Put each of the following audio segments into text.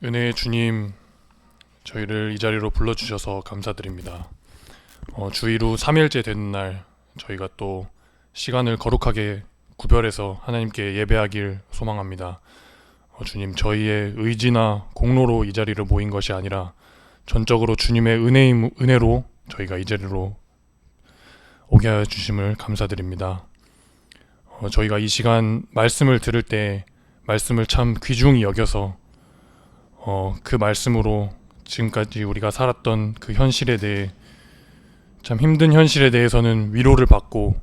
은혜의 주님, 저희를 이 자리로 불러주셔서 감사드립니다. 주일 후 3일째 되는 날 저희가 또 시간을 거룩하게 구별해서 하나님께 예배하길 소망합니다. 주님, 저희의 의지나 공로로 이 자리를 모인 것이 아니라 전적으로 주님의 은혜로 저희가 이 자리로 오게 하여 주심을 감사드립니다. 저희가 이 시간 말씀을 들을 때 말씀을 참 귀중히 여겨서 그 말씀으로 지금까지 우리가 살았던 그 현실에 대해, 참 힘든 현실에 대해서는 위로를 받고,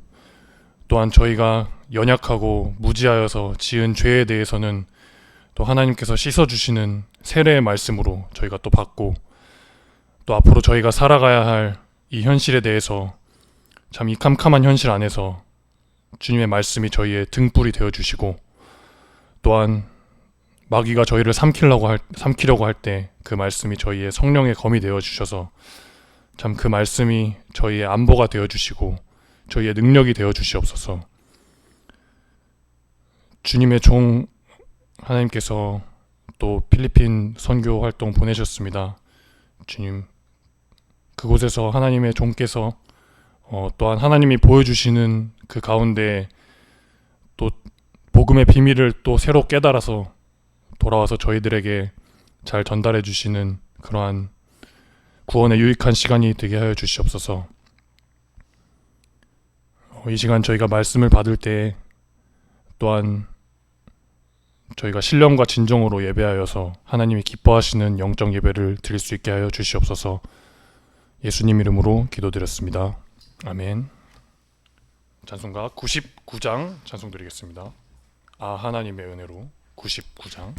또한 저희가 연약하고 무지하여서 지은 죄에 대해서는 또 하나님께서 씻어주시는 세례의 말씀으로 저희가 또 받고, 또 앞으로 저희가 살아가야 할 이 현실에 대해서 참 이 캄캄한 현실 안에서 주님의 말씀이 저희의 등불이 되어주시고, 또한 마귀가 저희를 삼키려고 할 때 그 말씀이 저희의 성령의 검이 되어 주셔서 참 그 말씀이 저희의 안보가 되어 주시고 저희의 능력이 되어 주시옵소서. 주님의 종 하나님께서 또 필리핀 선교 활동 보내셨습니다. 주님, 그곳에서 하나님의 종께서 또한 하나님이 보여주시는 그 가운데 또 복음의 비밀을 또 새로 깨달아서 돌아와서 저희들에게 잘 전달해 주시는 그러한 구원의 유익한 시간이 되게 하여 주시옵소서. 이 시간 저희가 말씀을 받을 때 또한 저희가 신령과 진정으로 예배하여서 하나님이 기뻐하시는 영적 예배를 드릴 수 있게 하여 주시옵소서. 예수님 이름으로 기도드렸습니다. 아멘. 찬송가 99장 찬송 드리겠습니다. 아 하나님의 은혜로 99장.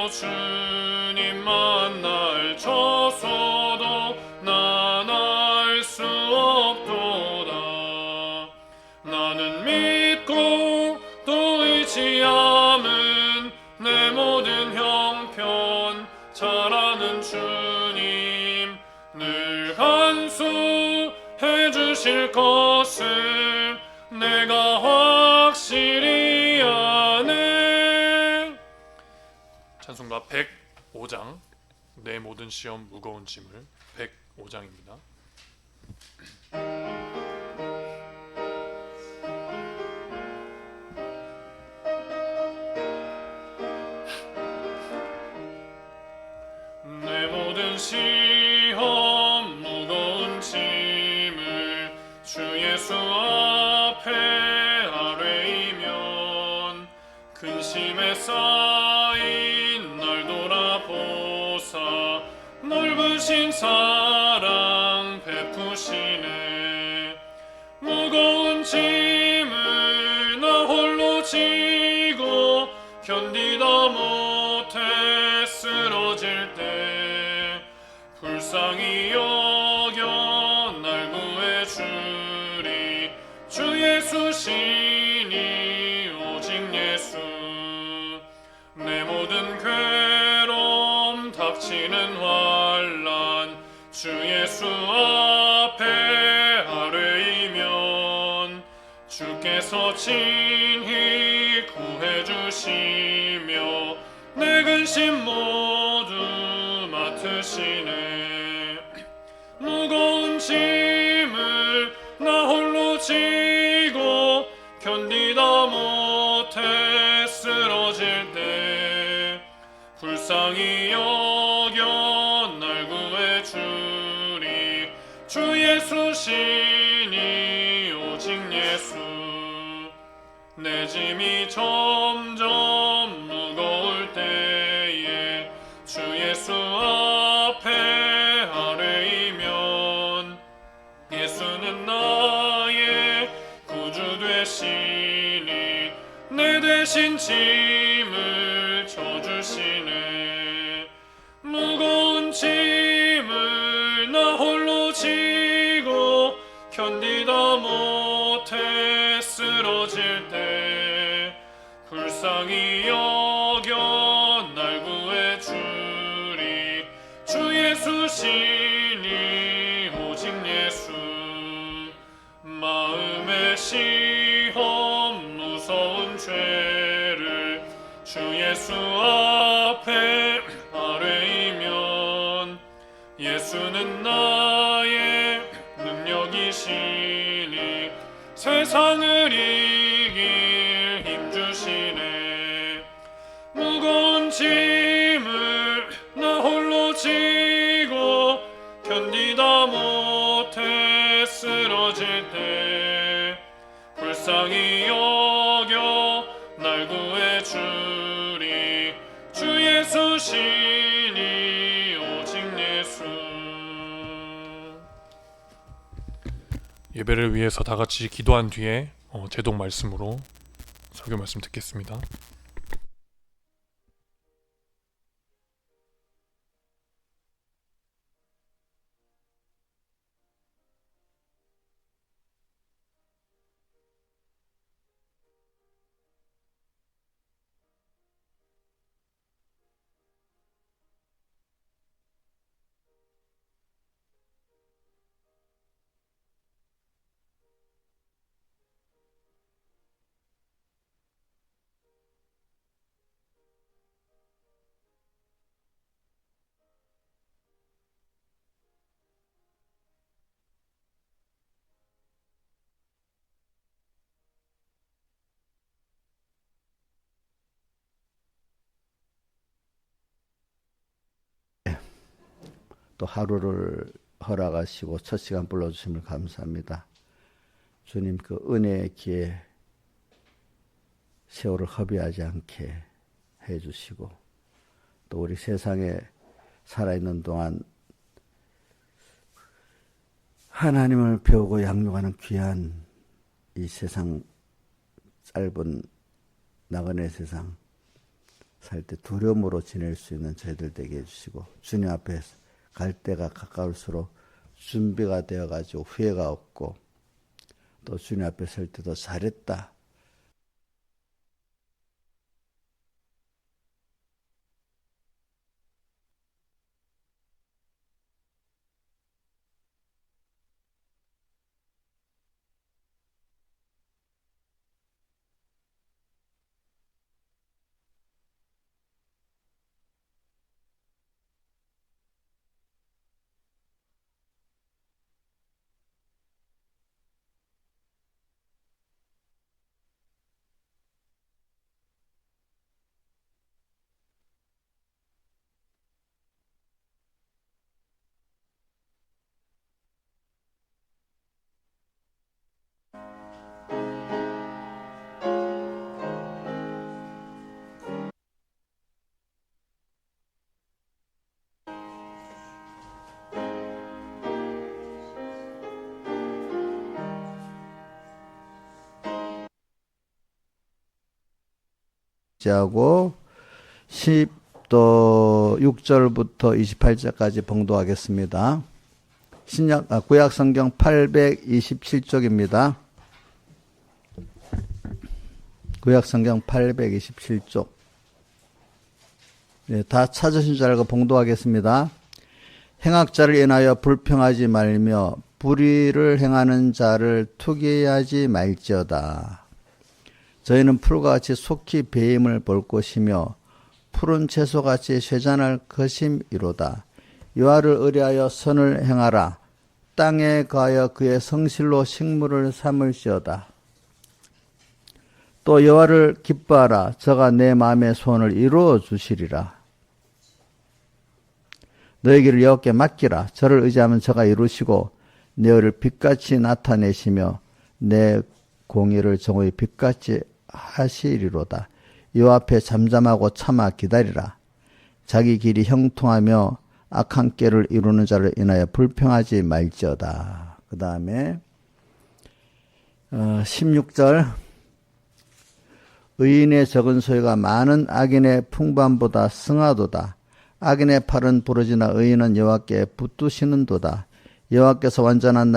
주님 만날 쳤어도 난 알 주님 늘 간수해 주실 것을 내가 확실히 아네. 찬송가 105장 내 모든 시험 무거운 짐을 105장입니다. 내 모든 시험 무거운 짐을 주 예수 앞에 아뢰이면 근심에 쌓인 날 돌아보사 넓으신 사랑 베푸시네. 무거운 짐을 나 홀로 지고 견디다 못해 쓰러질 때 불쌍히 여겨 날 구해주리 주 예수시니 오직 예수. 내 모든 괴로움 닥치는 환난 주 예수 앞에 아뢰이면 주께서 친히 구해주시며 내 근심 모두 맡으시네. 무거운 짐을 나 홀로 지고 견디다 못해 쓰러질 때 불쌍히 여겨 날 구해주리 주 예수시니 오직 예수. 내 짐이 점점 무거울 때에 주 예수 앞에 아뢰이면 예수는 나의 구주 되시니 내 대신 짐을 져주시네. 무거운 짐을 나 홀로 지고 견디다 못해 쓰러질 때 불쌍히 여겨 날 구해주리 주 예수시니 오직 예수. 마음의 시험 무서운 죄를 주 예수 앞에 아뢰이면 예수는 나의 능력이시니 세상을 이길 힘 주시네. 무거운 짐을 나 홀로 지고 견디다 못해 쓰러질 때 불쌍히 여겨 날 구해주리 주 예수시니 오직 예수. 예배를 위해서 다 같이 기도한 뒤에 제독 말씀으로 설교 말씀 듣겠습니다. 또 하루를 허락하시고 첫 시간 불러주심을 감사합니다. 주님 그 은혜의 기회 세월을 허비하지 않게 해주시고 또 우리 세상에 살아있는 동안 하나님을 배우고 양육하는 귀한 이 세상 짧은 나그네 세상 살 때 두려움으로 지낼 수 있는 저희들 되게 해주시고 주님 앞에 갈 때가 가까울수록 준비가 되어가지고 후회가 없고 또 주님 앞에 설 때도 잘했다 하고 10도 6절부터 28절까지 봉독하겠습니다. 구약 성경 827쪽입니다. 구약 성경 827쪽. 네, 다 찾으신 줄 알고 봉독하겠습니다. 행악자를 인하여 불평하지 말며 불의를 행하는 자를 투기하지 말지어다. 저희는 풀과 같이 속히 배임을 볼 것이며 푸른 채소같이 쇠잔할 것임이로다. 여호와를 의뢰하여 선을 행하라. 땅에 가하여 그의 성실로 식물을 삼을지어다. 또 여호와를 기뻐하라. 저가 내 마음의 소원을 이루어 주시리라. 너의 길을 여호와께 맡기라. 저를 의지하면 저가 이루시고 내 의를 빛같이 나타내시며 내 공의를 정오의 빛같이 하시리로다. 여호와 앞에 잠잠하고 참아 기다리라. 자기 길이 형통하며 악한 꾀를 이루는 자를 인하여 불평하지 말지어다. 그 다음에 16절. 의인의 적은 소유가 많은 악인의 풍부함보다 승하도다. 악인의 팔은 부러지나 의인은 여호와께 붙드시는도다. 여호와께서 완전한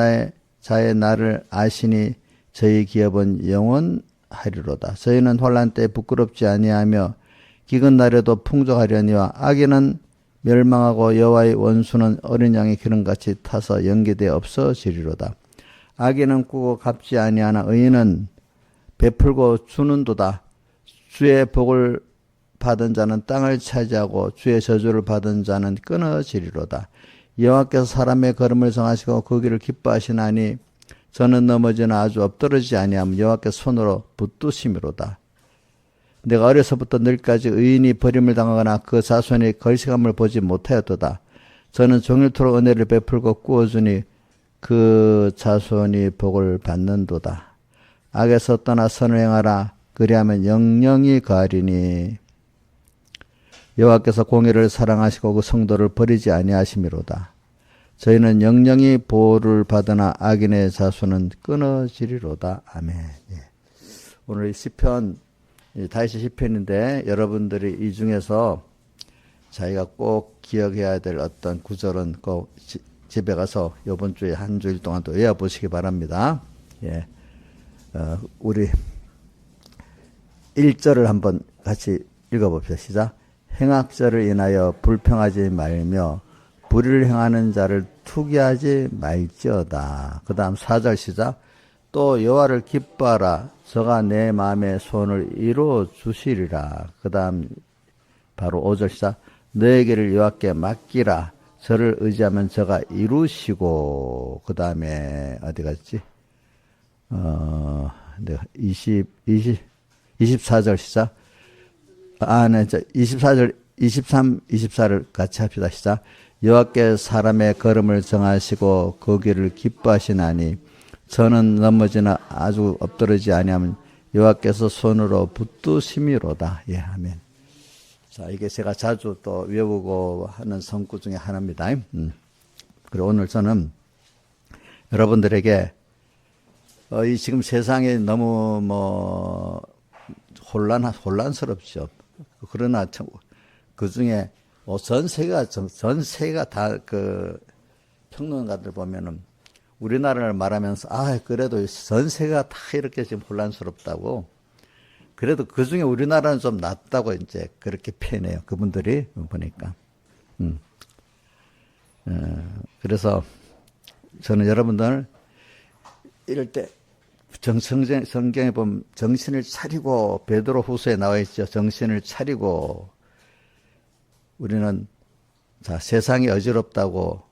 자의 나를 아시니 저희 기업은 영원하리로다. 저희는 환난 때 부끄럽지 아니하며 기근 날에도 풍족하려니와 악인은 멸망하고 여호와의 원수는 어린 양의 기름같이 타서 연기되어 없어지리로다. 악인은 꾸고 갚지 아니하나 의인은 베풀고 주는도다. 주의 복을 받은 자는 땅을 차지하고 주의 저주를 받은 자는 끊어지리로다. 여호와께서 사람의 걸음을 정하시고 그 길을 기뻐하시나니 저는 넘어지나 아주 엎드러지지 아니하면 여호와께서 손으로 붙드심이로다. 내가 어려서부터 늙까지 의인이 버림을 당하거나 그 자손이 걸식함을 보지 못하였도다. 저는 종일토록 은혜를 베풀고 꾸어주니 그 자손이 복을 받는도다. 악에서 떠나 선을 행하라. 그리하면 영영이 가리니 여호와께서 공의를 사랑하시고 그 성도를 버리지 아니하심이로다. 저희는 영영이 보호를 받으나 악인의 자손은 끊어지리로다. 아멘. 예. 오늘 이 시편, 다윗의 시편인데 여러분들이 이 중에서 자기가 꼭 기억해야 될 어떤 구절은 꼭 집에 가서 이번 주에 한 주일 동안 또 외워보시기 바랍니다. 예. 우리 1절을 한번 같이 읽어봅시다. 시작. 행악자를 인하여 불평하지 말며 불의를 행하는 자를 투기하지 말지어다. 그 다음 4절 시작. 또 여호와를 기뻐하라. 저가 내 마음의 소원을 이루어 주시리라. 그 다음 바로 5절 시작. 너의 길을 여호와께 맡기라. 저를 의지하면 저가 이루시고. 그 다음에 어디 갔지? 내가 24절 시작. 네, 24절, 23, 24를 같이 합시다. 시작. 여호와께 사람의 걸음을 정하시고 그 길을 기뻐하시나니 저는 넘어지나 아주 엎드러지지 아니하면 여호와께서 손으로 붙드심이로다. 예, 아멘. 자, 이게 제가 자주 또 외우고 하는 성구 중에 하나입니다. 그리고 오늘 저는 여러분들에게 이 지금 세상에 너무 혼란스럽죠. 그러나 그 중에 전 세계가 다 그 평론가들 보면은 우리나라를 말하면서 그래도 전 세계가 다 이렇게 지금 혼란스럽다고. 그래도 그 중에 우리나라는 좀 낫다고 이제 그렇게 표현해요. 그분들이 보니까. 그래서 저는 여러분들 이럴 때 성경에 보면 정신을 차리고 베드로 후서에 나와 있죠. 정신을 차리고 우리는 자 세상이 어지럽다고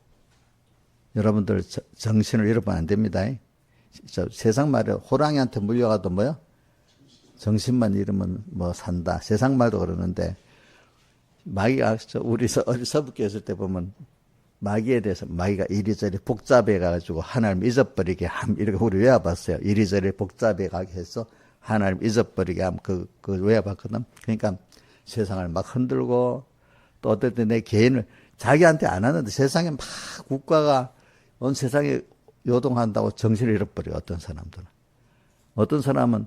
여러분들 정신을 잃어버리면 안 됩니다. 세상 말에 호랑이한테 물려가도 뭐요? 정신만 잃으면 뭐 산다. 세상 말도 그러는데 마귀가 우리 어리석게 했을 때 보면 마귀에 대해서 마귀가 이리저리 복잡해 가지고 하나님 잊어버리게 함 이렇게 우리 외워봤어요. 이리저리 복잡해 가게 해서 하나님 잊어버리게 함 그 외워봤거든. 그러니까 세상을 막 흔들고 또 어떨 때 내 개인을 자기한테 안 하는데 세상에 막 국가가 온 세상에 요동한다고 정신을 잃어버려. 어떤 사람들은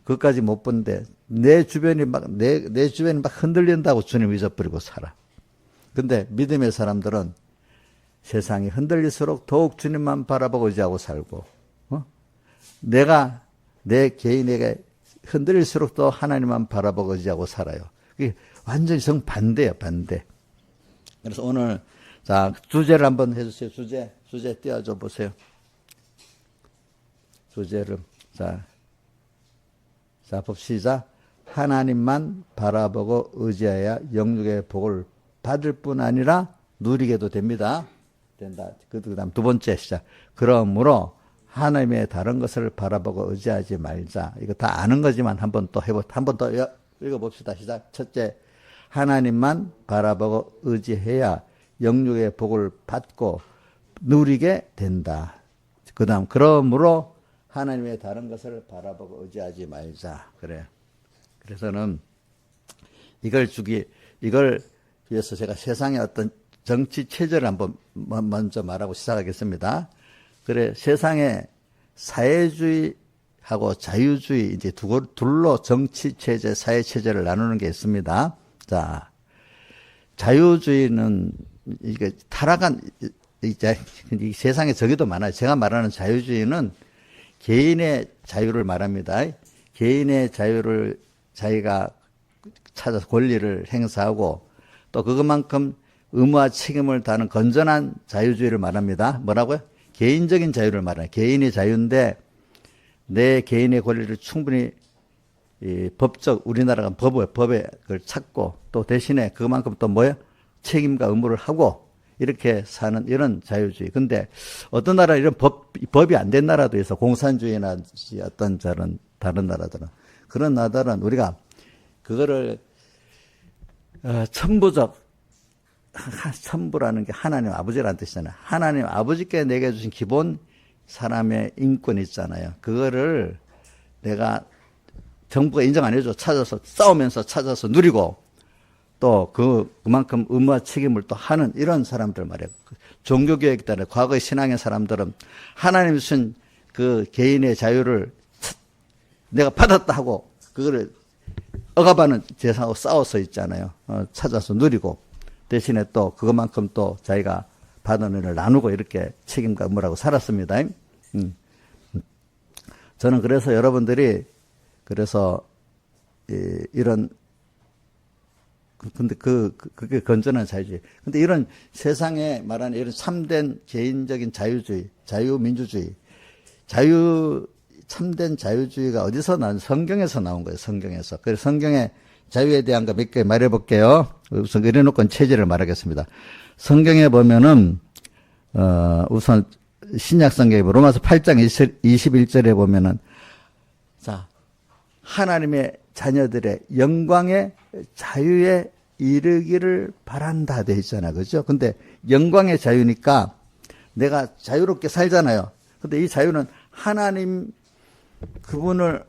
그것까지 못 본데 내 주변이 내 주변이 막 흔들린다고 주님 잊어버리고 살아. 근데 믿음의 사람들은 세상이 흔들릴수록 더욱 주님만 바라보고 의지하고 살고, 내가 내 개인에게 흔들릴수록 또 하나님만 바라보고 의지하고 살아요. 그게 완전히 정반대예요, 반대. 그래서 오늘, 자, 주제를 한번 해주세요. 주제 띄워줘 보세요. 주제를. 자, 봅시다. 하나님만 바라보고 의지해야 영육의 복을 받을 뿐 아니라 누리게도 됩니다. 된다. 그 다음 두 번째 시작. 그러므로 하나님의 다른 것을 바라보고 의지하지 말자. 이거 다 아는 거지만 한번 또 읽어봅시다. 시작. 첫째, 하나님만 바라보고 의지해야 영육의 복을 받고 누리게 된다. 그 다음, 그러므로 하나님의 다른 것을 바라보고 의지하지 말자. 그래. 그래서는 이걸 위해서 제가 세상의 어떤 정치 체제를 한번 먼저 말하고 시작하겠습니다. 그래, 세상에 사회주의하고 자유주의, 이제 둘로 정치 체제, 사회 체제를 나누는 게 있습니다. 자, 자유주의는, 이게 타락한, 이제, 이 세상에 저기도 많아요. 제가 말하는 자유주의는 개인의 자유를 말합니다. 개인의 자유를 자기가 찾아서 권리를 행사하고 또 그것만큼 의무와 책임을 다하는 건전한 자유주의를 말합니다. 뭐라고요? 개인적인 자유를 말해요. 개인의 자유인데 내 개인의 권리를 충분히 우리나라가 법에 그걸 찾고 또 대신에 그만큼 또 뭐예요? 책임과 의무를 하고 이렇게 사는 이런 자유주의. 근데 어떤 나라 이런 법이 안 된 나라도 있어. 공산주의나 어떤 다른 나라들은. 그런 나라들은 우리가 그거를 천부라는 게 하나님 아버지라는 뜻이잖아요. 하나님 아버지께 내게 주신 기본 사람의 인권이 있잖아요. 그거를 내가 정부가 인정 안 해줘. 싸우면서 찾아서 누리고 또 그만큼 의무와 책임을 또 하는 이런 사람들 말이에요. 종교교육에 따라 과거의 신앙의 사람들은 하나님 주신 그 개인의 자유를 내가 받았다 하고 그거를 억압하는 재상하고 싸워서 있잖아요. 찾아서 누리고 대신에 또 그것만큼 또 자기가 받은 은혜를 나누고 이렇게 책임과 의무라고 살았습니다. 저는 그래서 여러분들이 그래서 이런 근데 그게 건전한 자유주의. 근데 이런 세상에 말하는 이런 참된 개인적인 자유주의, 자유민주주의, 참된 자유주의가 어디서 성경에서 나온 거예요, 성경에서. 그래서 성경의 자유에 대한 거 몇 개 말해 볼게요. 우선 그래놓고 체제를 말하겠습니다. 성경에 보면은, 우선 신약 성경에 로마서 8장 21절에 보면은, 자, 하나님의 자녀들의 영광의 자유에 이르기를 바란다 돼 있잖아. 그죠? 근데 영광의 자유니까 내가 자유롭게 살잖아요. 근데 이 자유는 하나님 그분을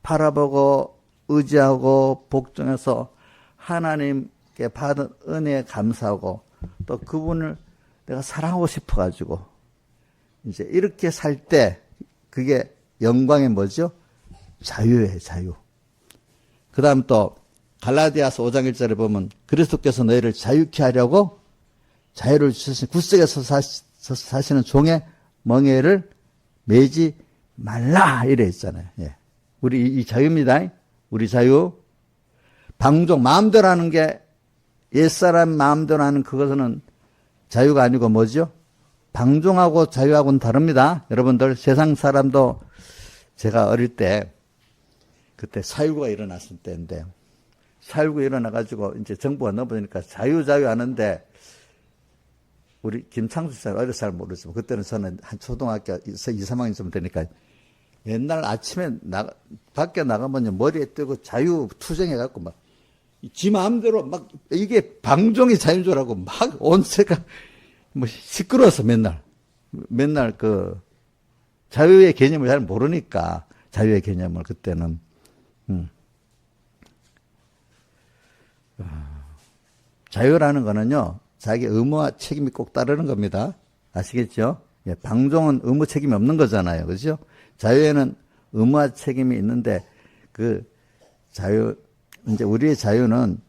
바라보고 의지하고 복종해서 하나님께 받은 은혜에 감사하고 또 그분을 내가 사랑하고 싶어 가지고 이제 이렇게 살 때 그게 영광의 뭐죠? 자유예요, 자유. 그 다음 또 갈라디아서 5장 1절에 보면 그리스도께서 너희를 자유케 하려고 자유를 주신 굴속에서 사시는 종의 멍에를 매지 말라 이래 있잖아요. 예. 우리 이 자유입니다. 우리 자유. 방종 마음대로 하는 게 옛사람 마음대로 하는 그것은 자유가 아니고 뭐죠? 방종하고 자유하고는 다릅니다. 여러분들 세상 사람도 제가 어릴 때 그때 4.19가 일어났을 때인데 4.19 일어나가지고 이제 정부가 넘어지니까 자유 하는데 우리 김창수 씨는 어려서 잘 모르지만 그때는 저는 한 초등학교 2, 3학년쯤 되니까 맨날 아침에 밖에 나가면 머리에 뜨고 자유 투쟁해갖고 막 지 마음대로 막 이게 방종이 자유인 줄 알고 막 온 세가 뭐 시끄러워서 맨날 그 자유의 개념을 잘 모르니까 자유의 개념을 그때는 자유라는 거는요 자기 의무와 책임이 꼭 따르는 겁니다. 아시겠죠? 예, 방종은 의무 책임이 없는 거잖아요. 그렇죠? 자유에는 의무와 책임이 있는데 그 자유, 이제 우리의 자유는,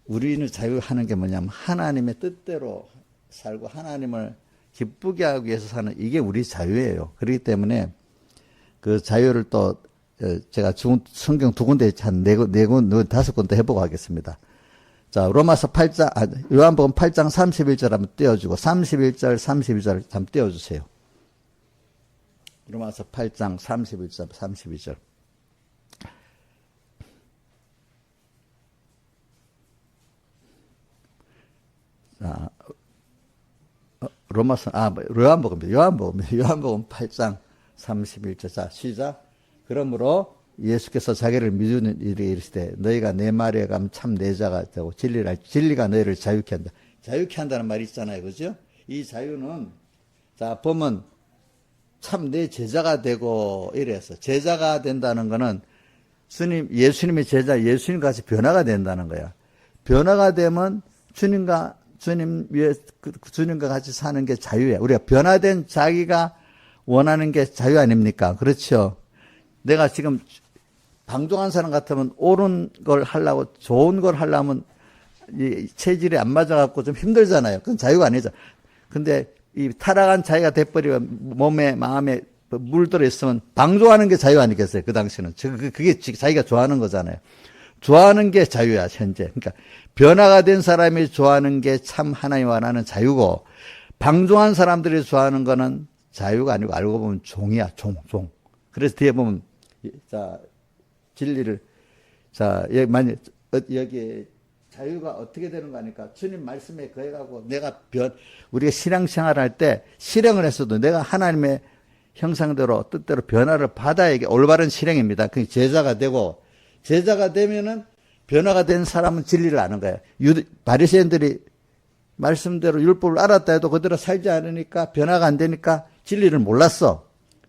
우리는 자유하는 게 뭐냐면 하나님의 뜻대로 살고 하나님을 기쁘게 하기 위해서 사는, 이게 우리 자유예요. 그렇기 때문에 그 자유를 또 제가 성경 두 군데 한 다섯 군데 해보고 하겠습니다. 자, 로마서 8장, 요한복음 8장 31절 한번 띄워주고 31절, 32절 한번 띄워주세요. 로마서 8장 31절, 32절. 자, 요한복음 8장 31절. 자, 시작. 그러므로 예수께서 자기를 믿는 이들이 이르시되 너희가 내 말에 가면 참 내 자가 되고 진리가 너희를 자유케 한다. 자유케 한다는 말이 있잖아요. 그죠? 이 자유는, 자, 보면 참 내 제자가 되고 이래서, 제자가 된다는 거는 예수님의 제자, 예수님 같이 변화가 된다는 거야. 변화가 되면 주님과 같이 사는 게 자유야. 우리가 변화된 자기가 원하는 게 자유 아닙니까? 그렇죠? 내가 지금 방종한 사람 같으면 옳은 걸 하려고, 좋은 걸 하려면 이 체질이 안 맞아갖고 좀 힘들잖아요. 그건 자유가 아니죠. 근데 이 타락한 자기가 돼버리면 몸에, 마음에 물들어 있으면 방종하는 게 자유 아니겠어요? 그 당시는. 그게 자기가 좋아하는 거잖아요. 좋아하는 게 자유야, 현재. 그러니까 변화가 된 사람이 좋아하는 게 참 하나님 원하는 자유고, 방종한 사람들이 좋아하는 거는 자유가 아니고 알고 보면 종이야, 종. 그래서 뒤에 보면, 자, 진리를, 자, 여기 자유가 어떻게 되는 거 아니까 주님 말씀에 거해가고 우리가 신앙생활 할 때 실행을 했어도 내가 하나님의 형상대로 뜻대로 변화를 받아야 이게 올바른 실행입니다. 그 제자가 되고, 제자가 되면은 변화가 된 사람은 진리를 아는 거예요. 바리새인들이 말씀대로 율법을 알았다 해도 그대로 살지 않으니까 변화가 안 되니까 진리를 몰랐어.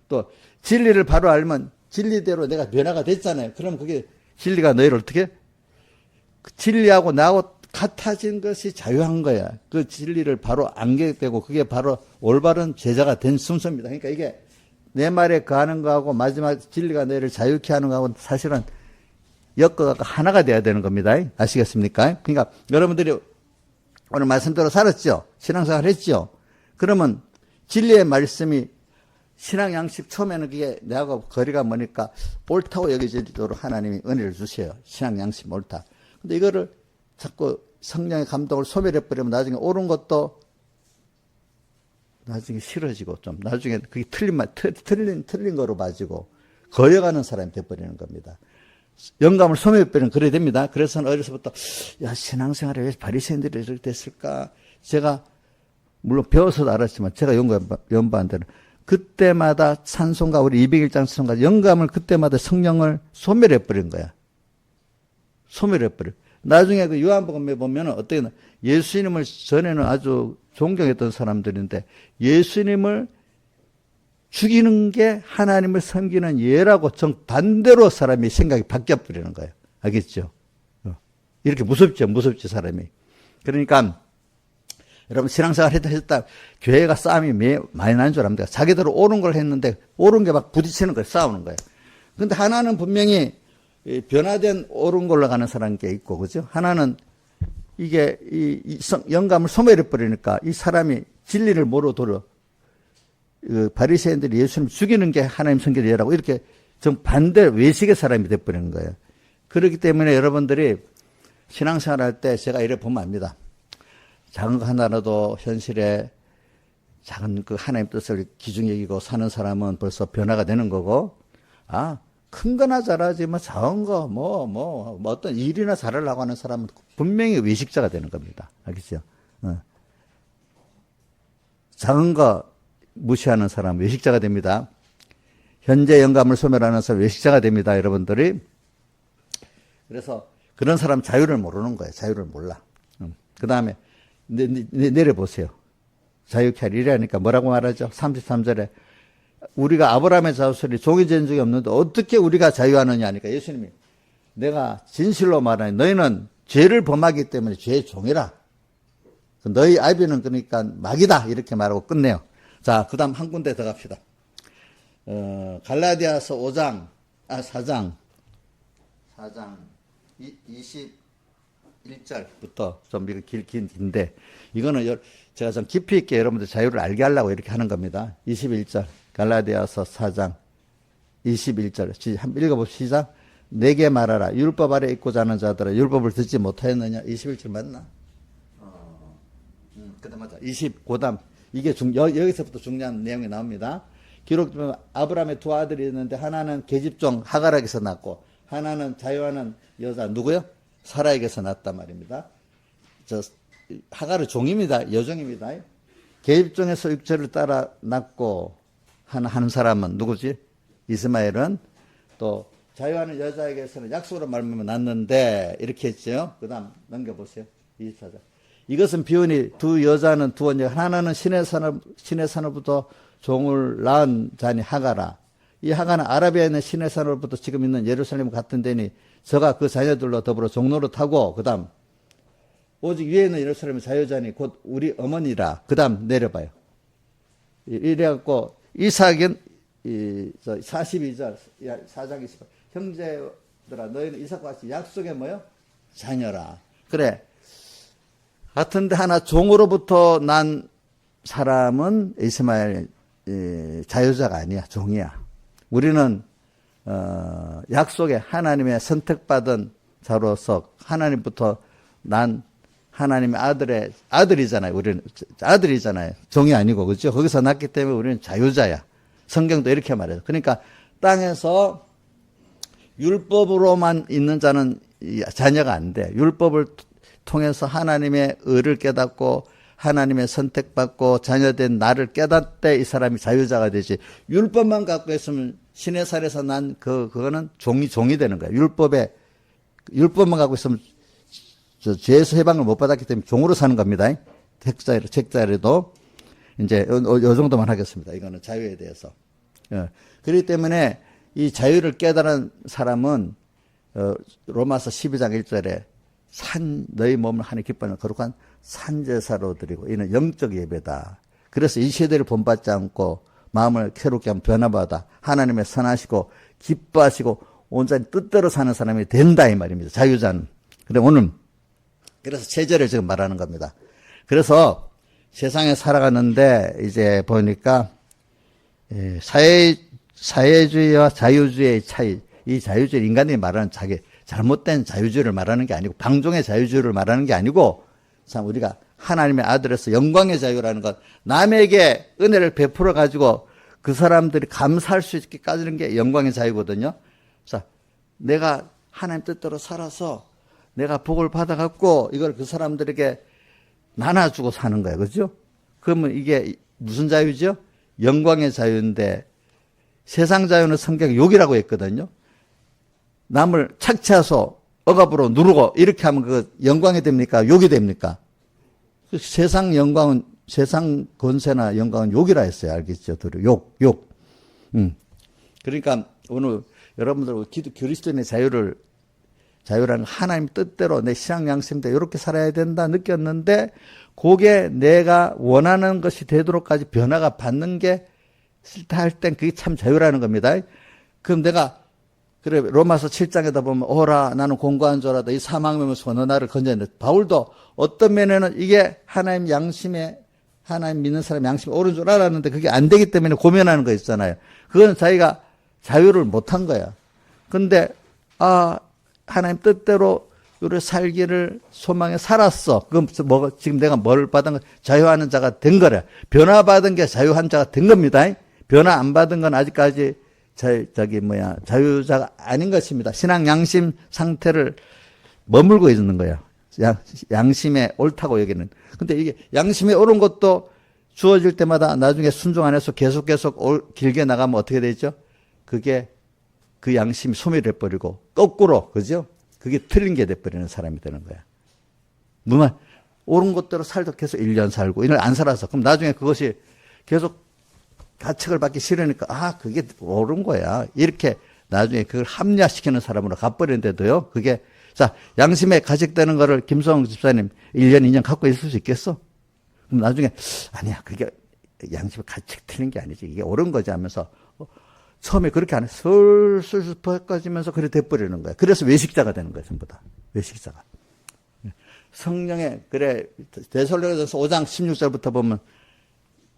또 진리를 바로 알면 진리대로 내가 변화가 됐잖아요. 그럼 그게 진리가 너희를 어떻게? 진리하고 나하고 같아진 것이 자유한 거야. 그 진리를 바로 안게 되고 그게 바로 올바른 제자가 된 순서입니다. 그러니까 이게 내 말에 거하는 거하고 마지막 진리가 너희를 자유케 하는 거하고 사실은 엮어가 하나가 돼야 되는 겁니다. 아시겠습니까? 그러니까 여러분들이 오늘 말씀대로 살았죠? 신앙생활 했죠? 그러면 진리의 말씀이 신앙 양식 처음에는 그게 내하고 거리가 머니까 옳다고 여겨지도록 하나님이 은혜를 주세요. 신앙 양식 옳다. 근데 이거를 자꾸 성령의 감동을 소멸해버리면 나중에 옳은 것도 나중에 싫어지고 좀 나중에 그게 틀린 거로 봐지고 거려가는 사람이 돼버리는 겁니다. 영감을 소멸해버리면 그래야 됩니다. 그래서 어려서부터 야, 신앙생활에 왜 바리새인들이 이렇게 됐을까? 제가 물론 배워서도 알았지만 제가 연구한 데는 그때마다 찬송가 우리 201장 찬송가 영감을 그때마다 성령을 소멸해버린 거야. 소멸해버려. 나중에 그 요한복음에 보면 어떻게 예수님을 전에는 아주 존경했던 사람들인데 예수님을 죽이는 게 하나님을 섬기는 예라고 정반대로 사람이 생각이 바뀌어버리는 거예요. 알겠죠? 이렇게 무섭지 사람이. 그러니까 여러분 신앙생활 했다 교회가 싸움이 많이 나는 줄 압니다. 자기대로 옳은 걸 했는데 옳은 게 막 부딪히는 거예요. 싸우는 거예요. 근데 하나는 분명히 변화된 옳은 걸로 가는 사람이 있고, 그죠? 하나는 이게 영감을 소멸해버리니까 이 사람이 진리를 모르도록 바리새인들이 예수님 죽이는 게 하나님 성경의 예라고 이렇게 정반대 외식의 사람이 돼버리는 거예요. 그렇기 때문에 여러분들이 신앙생활 할 때 제가 이래 보면 압니다. 작은 거 하나라도 현실에 작은 그 하나님 뜻을 기준 여기고 사는 사람은 벌써 변화가 되는 거고, 큰 거나 잘하지, 작은 거, 어떤 일이나 잘하려고 하는 사람은 분명히 외식자가 되는 겁니다. 알겠죠? 작은 거 무시하는 사람은 외식자가 됩니다. 현재 영감을 소멸하는 사람 외식자가 됩니다, 여러분들이. 그래서 그런 사람 자유를 모르는 거예요. 자유를 몰라. 그 다음에 내려보세요. 자유케 하리라니까 뭐라고 말하죠? 33절에 우리가 아브라함의 자손이 종이 된 적이 없는데 어떻게 우리가 자유하느냐 하니까 예수님이 내가 진실로 말하니 너희는 죄를 범하기 때문에 죄의 종이라. 너희 아비는 그러니까 마귀다 이렇게 말하고 끝내요. 자, 그 다음 한 군데 더 갑시다. 갈라디아서 4장 4장 21절부터 좀 이거 긴데 이거는 제가 좀 깊이 있게 여러분들 자유를 알게 하려고 이렇게 하는 겁니다. 21절 갈라디아서 4장 21절 한번 읽어봅시다. 내게 말하라. 율법 아래 있고자 하는 자들아 율법을 듣지 못하였느냐. 21절 맞나? 그다음 맞아. 29담 이게 여기서부터 중요한 내용이 나옵니다. 기록되면 아브라함의 두 아들이 있는데 하나는 계집종 하갈에게서 낳고 하나는 자유하는 여자 누구요? 사라에게서 낳았단 말입니다. 하갈은 종입니다. 여종입니다. 계집종에서 육체를 따라 낳고 하는 사람은 누구지? 이스마엘은 또 자유하는 여자에게서는 약속으로 말미암아 낳는데 이렇게 했죠. 그 다음 넘겨보세요. 24절. 이것은 비유니 두 여자는 두 언니 하나는 신의 산으로부터 종을 낳은 자니 하가라. 이 하가는 아라비아에 있는 신의 산으로부터 지금 있는 예루살렘 같은 데니 저가 그 자녀들로 더불어 종로를 타고 그 다음 오직 위에 있는 예루살렘의 자유자니 곧 우리 어머니라. 그 다음 내려봐요. 이래갖고 이삭은 42절 4장 28 형제들아 너희는 이삭과 같이 약속의 뭐요? 자녀라. 그래. 같은데 하나 종으로부터 난 사람은 이스마엘 자유자가 아니야. 종이야. 우리는 약속의 하나님의 선택받은 자로서 하나님부터 난 하나님의 아들이잖아요. 우리는 아들이잖아요. 종이 아니고 그렇죠? 거기서 났기 때문에 우리는 자유자야. 성경도 이렇게 말해요. 그러니까 땅에서 율법으로만 있는 자는 자녀가 안 돼. 율법을 통해서 하나님의 의를 깨닫고 하나님의 선택받고 자녀된 나를 깨닫때 이 사람이 자유자가 되지. 율법만 갖고 있으면 신의 살에서 난 그거는 종이 되는 거야. 율법만 갖고 있으면 죄에서 해방을 못 받았기 때문에 종으로 사는 겁니다. 책자에도 이제 요 정도만 하겠습니다. 이거는 자유에 대해서. 그렇기 때문에 이 자유를 깨달은 사람은 로마서 12장 1절에 너희 몸을 하나님 기뻐하는 거룩한 산제사로 드리고 이는 영적 예배다. 그래서 이 시대를 본받지 않고 마음을 새롭게 하면 변화받아 하나님의 선하시고 기뻐하시고 온전히 뜻대로 사는 사람이 된다 이 말입니다. 자유자는. 그래서 체제를 지금 말하는 겁니다. 그래서 세상에 살아가는데 이제 보니까 사회주의와 자유주의의 차이, 이 자유주의 인간들이 말하는 자기 잘못된 자유주의를 말하는 게 아니고 방종의 자유주의를 말하는 게 아니고 참 우리가 하나님의 아들에서 영광의 자유라는 것 남에게 은혜를 베풀어 가지고 그 사람들이 감사할 수 있게 까지는 게 영광의 자유거든요. 자, 내가 하나님 뜻대로 살아서 내가 복을 받아갖고 이걸 그 사람들에게 나눠주고 사는 거예요. 그죠? 그러면 이게 무슨 자유죠? 영광의 자유인데 세상 자유는 성경에 욕이라고 했거든요. 남을 착취해서 억압으로 누르고 이렇게 하면 그 영광이 됩니까? 욕이 됩니까? 세상 영광은 세상 권세나 영광은 욕이라 했어요. 알겠죠? 욕. 그러니까 오늘 여러분들 그리스도인의 자유라는 하나님 뜻대로 내 신앙 양심대로 이렇게 살아야 된다 느꼈는데 그게 내가 원하는 것이 되도록까지 변화가 받는 게 싫다 할 땐 그게 참 자유라는 겁니다. 그럼 내가 그래 로마서 7장에다 보면 오라 나는 공고한 줄 알았다 이 사망명을 선언 나를 건졌는데 바울도 어떤 면에는 이게 하나님 믿는 사람 양심이 옳은 줄 알았는데 그게 안 되기 때문에 고민하는 거 있잖아요. 그건 자기가 자유를 못한 거야. 근데 하나님 뜻대로 우리 살기를 소망에 살았어. 그럼 지금 내가 뭘 받은 거 자유하는 자가 된 거래. 변화받은 게 자유한 자가 된 겁니다. 변화 안 받은 건 아직까지 자유자가 아닌 것입니다. 신앙 양심 상태를 머물고 있는 거예요. 양심에 옳다고 여기는. 근데 이게 양심에 옳은 것도 주어질 때마다 나중에 순종 안 해서 계속 길게 나가면 어떻게 되죠? 그게 그 양심이 소멸해버리고 거꾸로 그죠? 그게 틀린 게 돼버리는 사람이 되는 거야. 뭐만 옳은 것대로 살도 계속 1년 살고 1년 안 살아서 그럼 나중에 그것이 계속 가책을 받기 싫으니까 그게 옳은 거야. 이렇게 나중에 그걸 합리화시키는 사람으로 가버리는데도요. 그게 자 양심에 가책되는 거를 김성웅 집사님 1년 2년 갖고 있을 수 있겠어? 그럼 나중에 아니야 그게 양심에 가책 틀린 게 아니지 이게 옳은 거지 하면서 처음에 그렇게 안 해. 슬슬 퍼져가지면서 그래 돼버리는 거야. 그래서 외식자가 되는 거야, 전부 다. 외식자가. 성령의, 그래, 데살로니가전서 5장 16절부터 보면,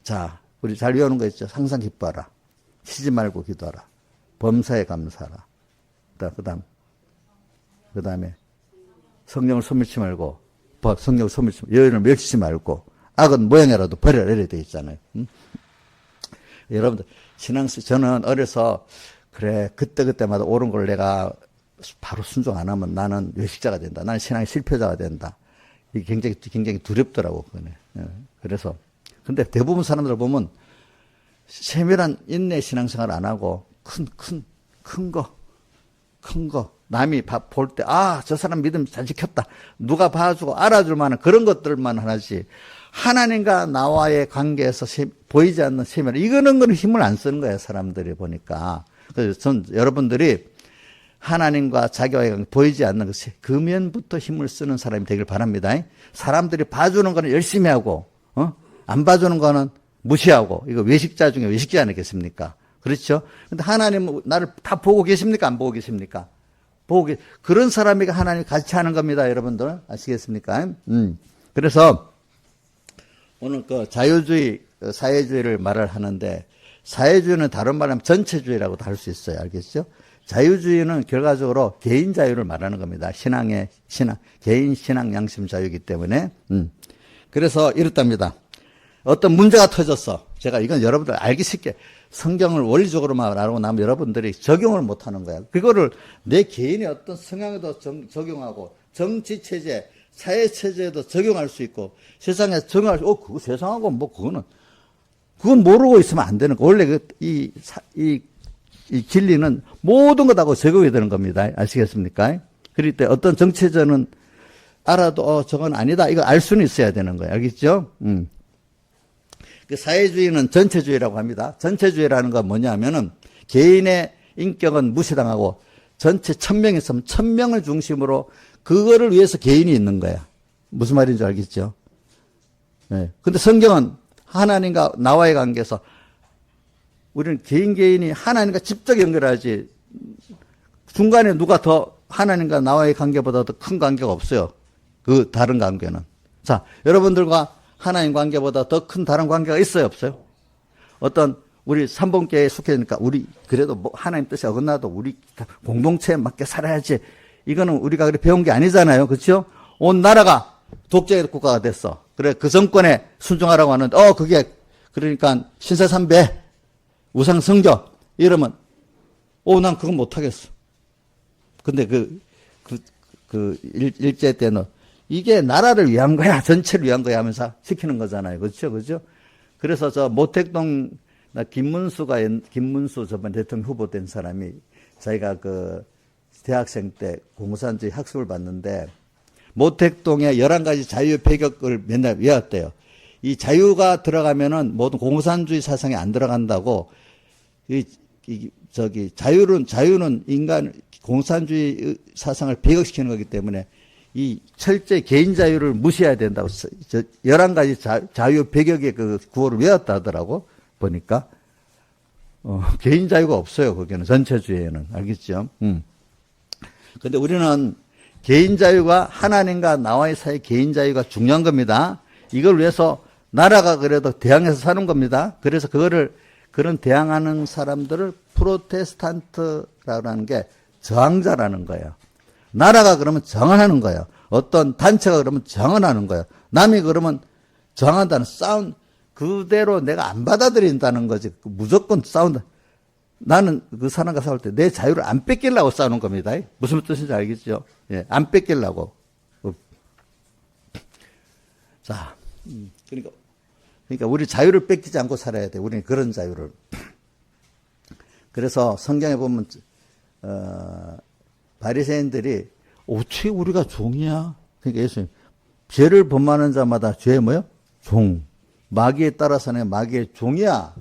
자, 우리 잘 외우는 거 있죠. 항상 기뻐하라. 쉬지 말고 기도하라. 범사에 감사하라. 그 다음에, 성령을 소멸치 말고, 성령을 소멸치 말고, 여인을 멸치지 말고, 악은 모양이라도 버려라. 이렇게 돼 있잖아요. 여러분들, 저는 어려서, 그래, 그때마다 옳은 걸 내가 바로 순종 안 하면 나는 외식자가 된다. 나는 신앙의 실패자가 된다. 이게 굉장히 두렵더라고, 그거네. 그래서. 근데 대부분 사람들 보면, 세밀한 인내 신앙생활 안 하고, 큰 거. 남이 볼 때, 아, 저 사람 믿음 잘 지켰다. 누가 봐주고 알아줄 만한 그런 것들만 하지. 하나님과 나와의 관계에서 보이지 않는 세밀한, 이거는 힘을 안 쓰는 거예요, 사람들이 보니까. 그래서 전 여러분들이 하나님과 자기와의 관계 보이지 않는 것이 그 면부터 힘을 쓰는 사람이 되길 바랍니다. 사람들이 봐주는 거는 열심히 하고, 안 봐주는 거는 무시하고, 이거 외식자 중에 외식자 아니겠습니까? 그렇죠? 근데 하나님은 나를 다 보고 계십니까? 안 보고 계십니까? 그런 사람에게 하나님이 같이 하는 겁니다, 여러분들. 아시겠습니까? 그래서 오늘 그 자유주의, 사회주의를 말을 하는데, 사회주의는 다른 말하면 전체주의라고도 할 수 있어요. 알겠죠? 자유주의는 결과적으로 개인 자유를 말하는 겁니다. 개인 신앙 양심 자유이기 때문에. 그래서 이렇답니다. 어떤 문제가 터졌어. 제가 이건 여러분들 알기 쉽게 성경을 원리적으로 말하고 나면 여러분들이 적용을 못 하는 거야. 그거를 내 개인의 어떤 성향에도 적용하고 정치 체제, 사회 체제에도 적용할 수 있고 세상에 적용할 수, 그거 세상하고 그건 모르고 있으면 안 되는 거. 원래 이 진리는 모든 것하고 적용이 되는 겁니다. 아시겠습니까? 그럴 때 어떤 정체제는 알아도 저건 아니다. 이거 알 수는 있어야 되는 거예요. 알겠죠? 그 사회주의는 전체주의라고 합니다. 전체주의라는 건 뭐냐면은 개인의 인격은 무시당하고 전체 1000명이 있으면 1000명을 중심으로 그거를 위해서 개인이 있는 거야. 무슨 말인지 알겠죠? 네. 근데 성경은 하나님과 나와의 관계에서 우리는 개인이 하나님과 직접 연결하지 중간에 누가 더 하나님과 나와의 관계보다 더 큰 관계가 없어요. 그 다른 관계는. 자, 여러분들과 하나님 관계보다 더 큰 다른 관계가 있어요, 없어요? 어떤 우리 삼본교회에 속해니까 우리 그래도 뭐 하나님 뜻이 어긋나도 우리 공동체에 맞게 살아야지. 이거는 우리가 그래 배운 게 아니잖아요, 그렇죠? 온 나라가 독재 국가가 됐어. 그래 그 정권에 순종하라고 하는데 그게 그러니까 신사삼배 우상 성교 이러면 난 그건 못 하겠어. 근데 일제 때는 이게 나라를 위한 거야, 전체를 위한 거야 하면서 시키는 거잖아요. 그렇죠? 그렇죠? 그래서 저 모택동 김문수 저번 대통령 후보 된 사람이 자기가 그 대학생 때 공산주의 학습을 받는데 모택동의 11가지 자유의 배격을 맨날 외웠대요. 이 자유가 들어가면은 모든 공산주의 사상이 안 들어간다고 자유는 인간 공산주의 사상을 배격시키는 거기 때문에 이 철저히 개인 자유를 무시해야 된다고 11가지 자유 배격의 그 구호를 외웠다 하더라고 보니까 개인 자유가 없어요. 거기는 전체주의에는. 알겠죠? 근데 우리는 개인 자유가 하나님과 나와의 사이 개인 자유가 중요한 겁니다. 이걸 위해서 나라가 그래도 대항해서 사는 겁니다. 그래서 그런 대항하는 사람들을 프로테스탄트라고 하는 게 저항자라는 거예요. 나라가 그러면 정언하는 거예요. 어떤 단체가 그러면 정언하는 거예요. 남이 그러면 정한다는 싸운 그대로 내가 안 받아들인다는 거지. 무조건 싸운다. 나는 그 사람과 싸울 때 내 자유를 안 뺏기려고 싸우는 겁니다. 무슨 뜻인지 알겠죠? 예, 안 뺏기려고. 자, 그러니까 우리 자유를 뺏기지 않고 살아야 돼. 우리는 그런 자유를. 그래서 성경에 보면 바리새인들이 어떻게 우리가 종이야? 그러니까 예수님 죄를 범하는 자마다 죄의 뭐요? 종. 마귀에 따라서는 마귀의 종이야.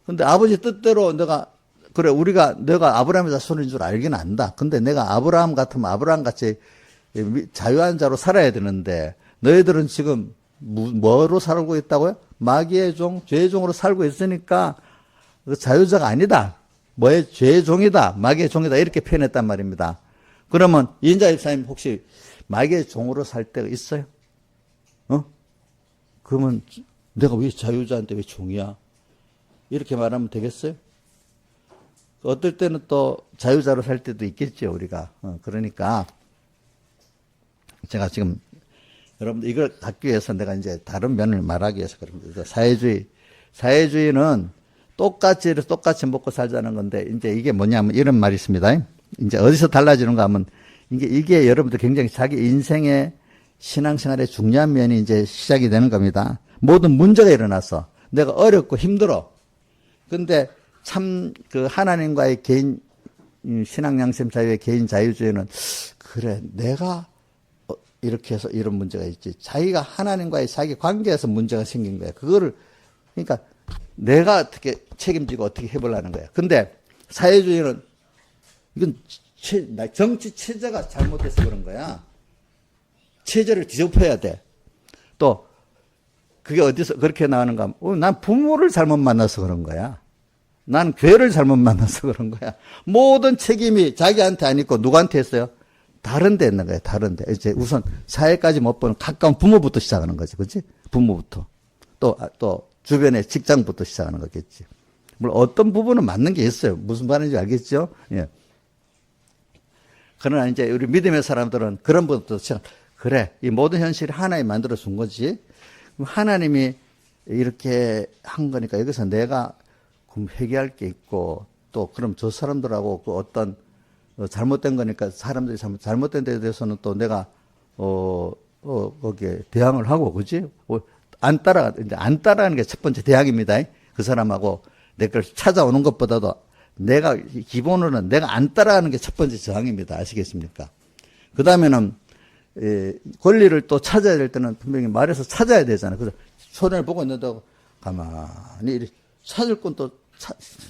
근데 아버지 뜻대로 내가 아브라함의 자손인 줄 알긴 안다. 근데 내가 아브라함 같으면 아브라함 같이 자유한 자로 살아야 되는데 너희들은 지금 뭐로 살고 있다고요? 마귀의 종, 죄의 종으로 살고 있으니까 자유자가 아니다. 뭐의 죄의 종이다, 마귀의 종이다 이렇게 표현했단 말입니다. 그러면 이인자 집사님 혹시 마귀의 종으로 살 때가 있어요? 그러면 내가 왜 자유자한테 왜 종이야? 이렇게 말하면 되겠어요? 어떨 때는 또 자유자로 살 때도 있겠죠, 우리가. 그러니까 제가 지금 여러분들 이걸 갖기 위해서 내가 이제 다른 면을 말하기 위해서 그럽니다. 사회주의는 똑같이 먹고 살자는 건데 이제 이게 뭐냐면 이런 말이 있습니다. 이제 어디서 달라지는가 하면 이게 여러분들 굉장히 자기 인생의 신앙생활의 중요한 면이 이제 시작이 되는 겁니다. 모든 문제가 일어나서 내가 어렵고 힘들어. 근데 참 그 하나님과의 개인 신앙 양심 자유의 개인 자유주의는 그래 내가 이렇게 해서 이런 문제가 있지. 자기가 하나님과의 자기 관계에서 문제가 생긴 거야. 그거를 그러니까 내가 어떻게 책임지고 어떻게 해보려는 거야. 근데 사회주의는 이건 정치 체제가 잘못돼서 그런 거야. 체제를 뒤집어야 돼. 또 그게 어디서 그렇게 나오는가 하면 난 부모를 잘못 만나서 그런 거야. 난 교회를 잘못 만나서 그런 거야. 모든 책임이 자기한테 안 있고 누구한테 했어요? 다른 데 있는 거야. 다른 데. 이제 우선 사회까지 못 보는 가까운 부모부터 시작하는 거지. 그렇지? 부모부터. 또 주변의 직장부터 시작하는 거겠지. 물론 어떤 부분은 맞는 게 있어요. 무슨 말인지 알겠죠? 예. 그러나 이제 우리 믿음의 사람들은 그런 부분부터 시작. 그래. 이 모든 현실이 하나님이 만들어 준 거지. 그럼 하나님이 이렇게 한 거니까 여기서 내가 그럼 회개할 게 있고 또 그럼 저 사람들하고 그 어떤 잘못된 거니까 사람들이 잘못된 데에 대해서는 또 내가 거기에 대항을 하고 그지? 안 따라가는 게 첫 번째 대항입니다. 그 사람하고 내 걸 찾아오는 것보다도 내가 기본으로는 내가 안 따라가는 게 첫 번째 저항입니다. 아시겠습니까? 그 다음에는 권리를 또 찾아야 될 때는 분명히 말해서 찾아야 되잖아요. 그래서 손해를 보고 있는다고 가만히 찾을 건 또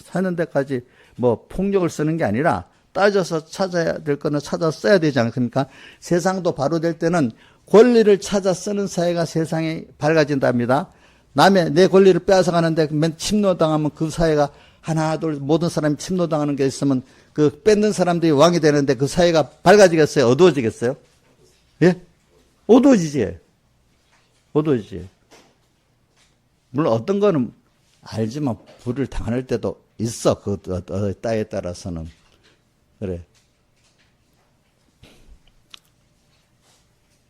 찾는 데까지 뭐 폭력을 쓰는 게 아니라 따져서 찾아야 될 거는 찾아서 써야 되지 않습니까? 세상도 바로 될 때는 권리를 찾아 쓰는 사회가 세상이 밝아진답니다. 남의 내 권리를 빼앗아 가는데 침노당하면 그 사회가 하나 둘 모든 사람이 침노당하는 게 있으면 그 뺏는 사람들이 왕이 되는데 그 사회가 밝아지겠어요? 어두워지겠어요? 예? 어두워지지. 어두워지지. 물론 어떤 거는 알지만 불을 당할 때도 있어. 그 때에 따라서는. 그래.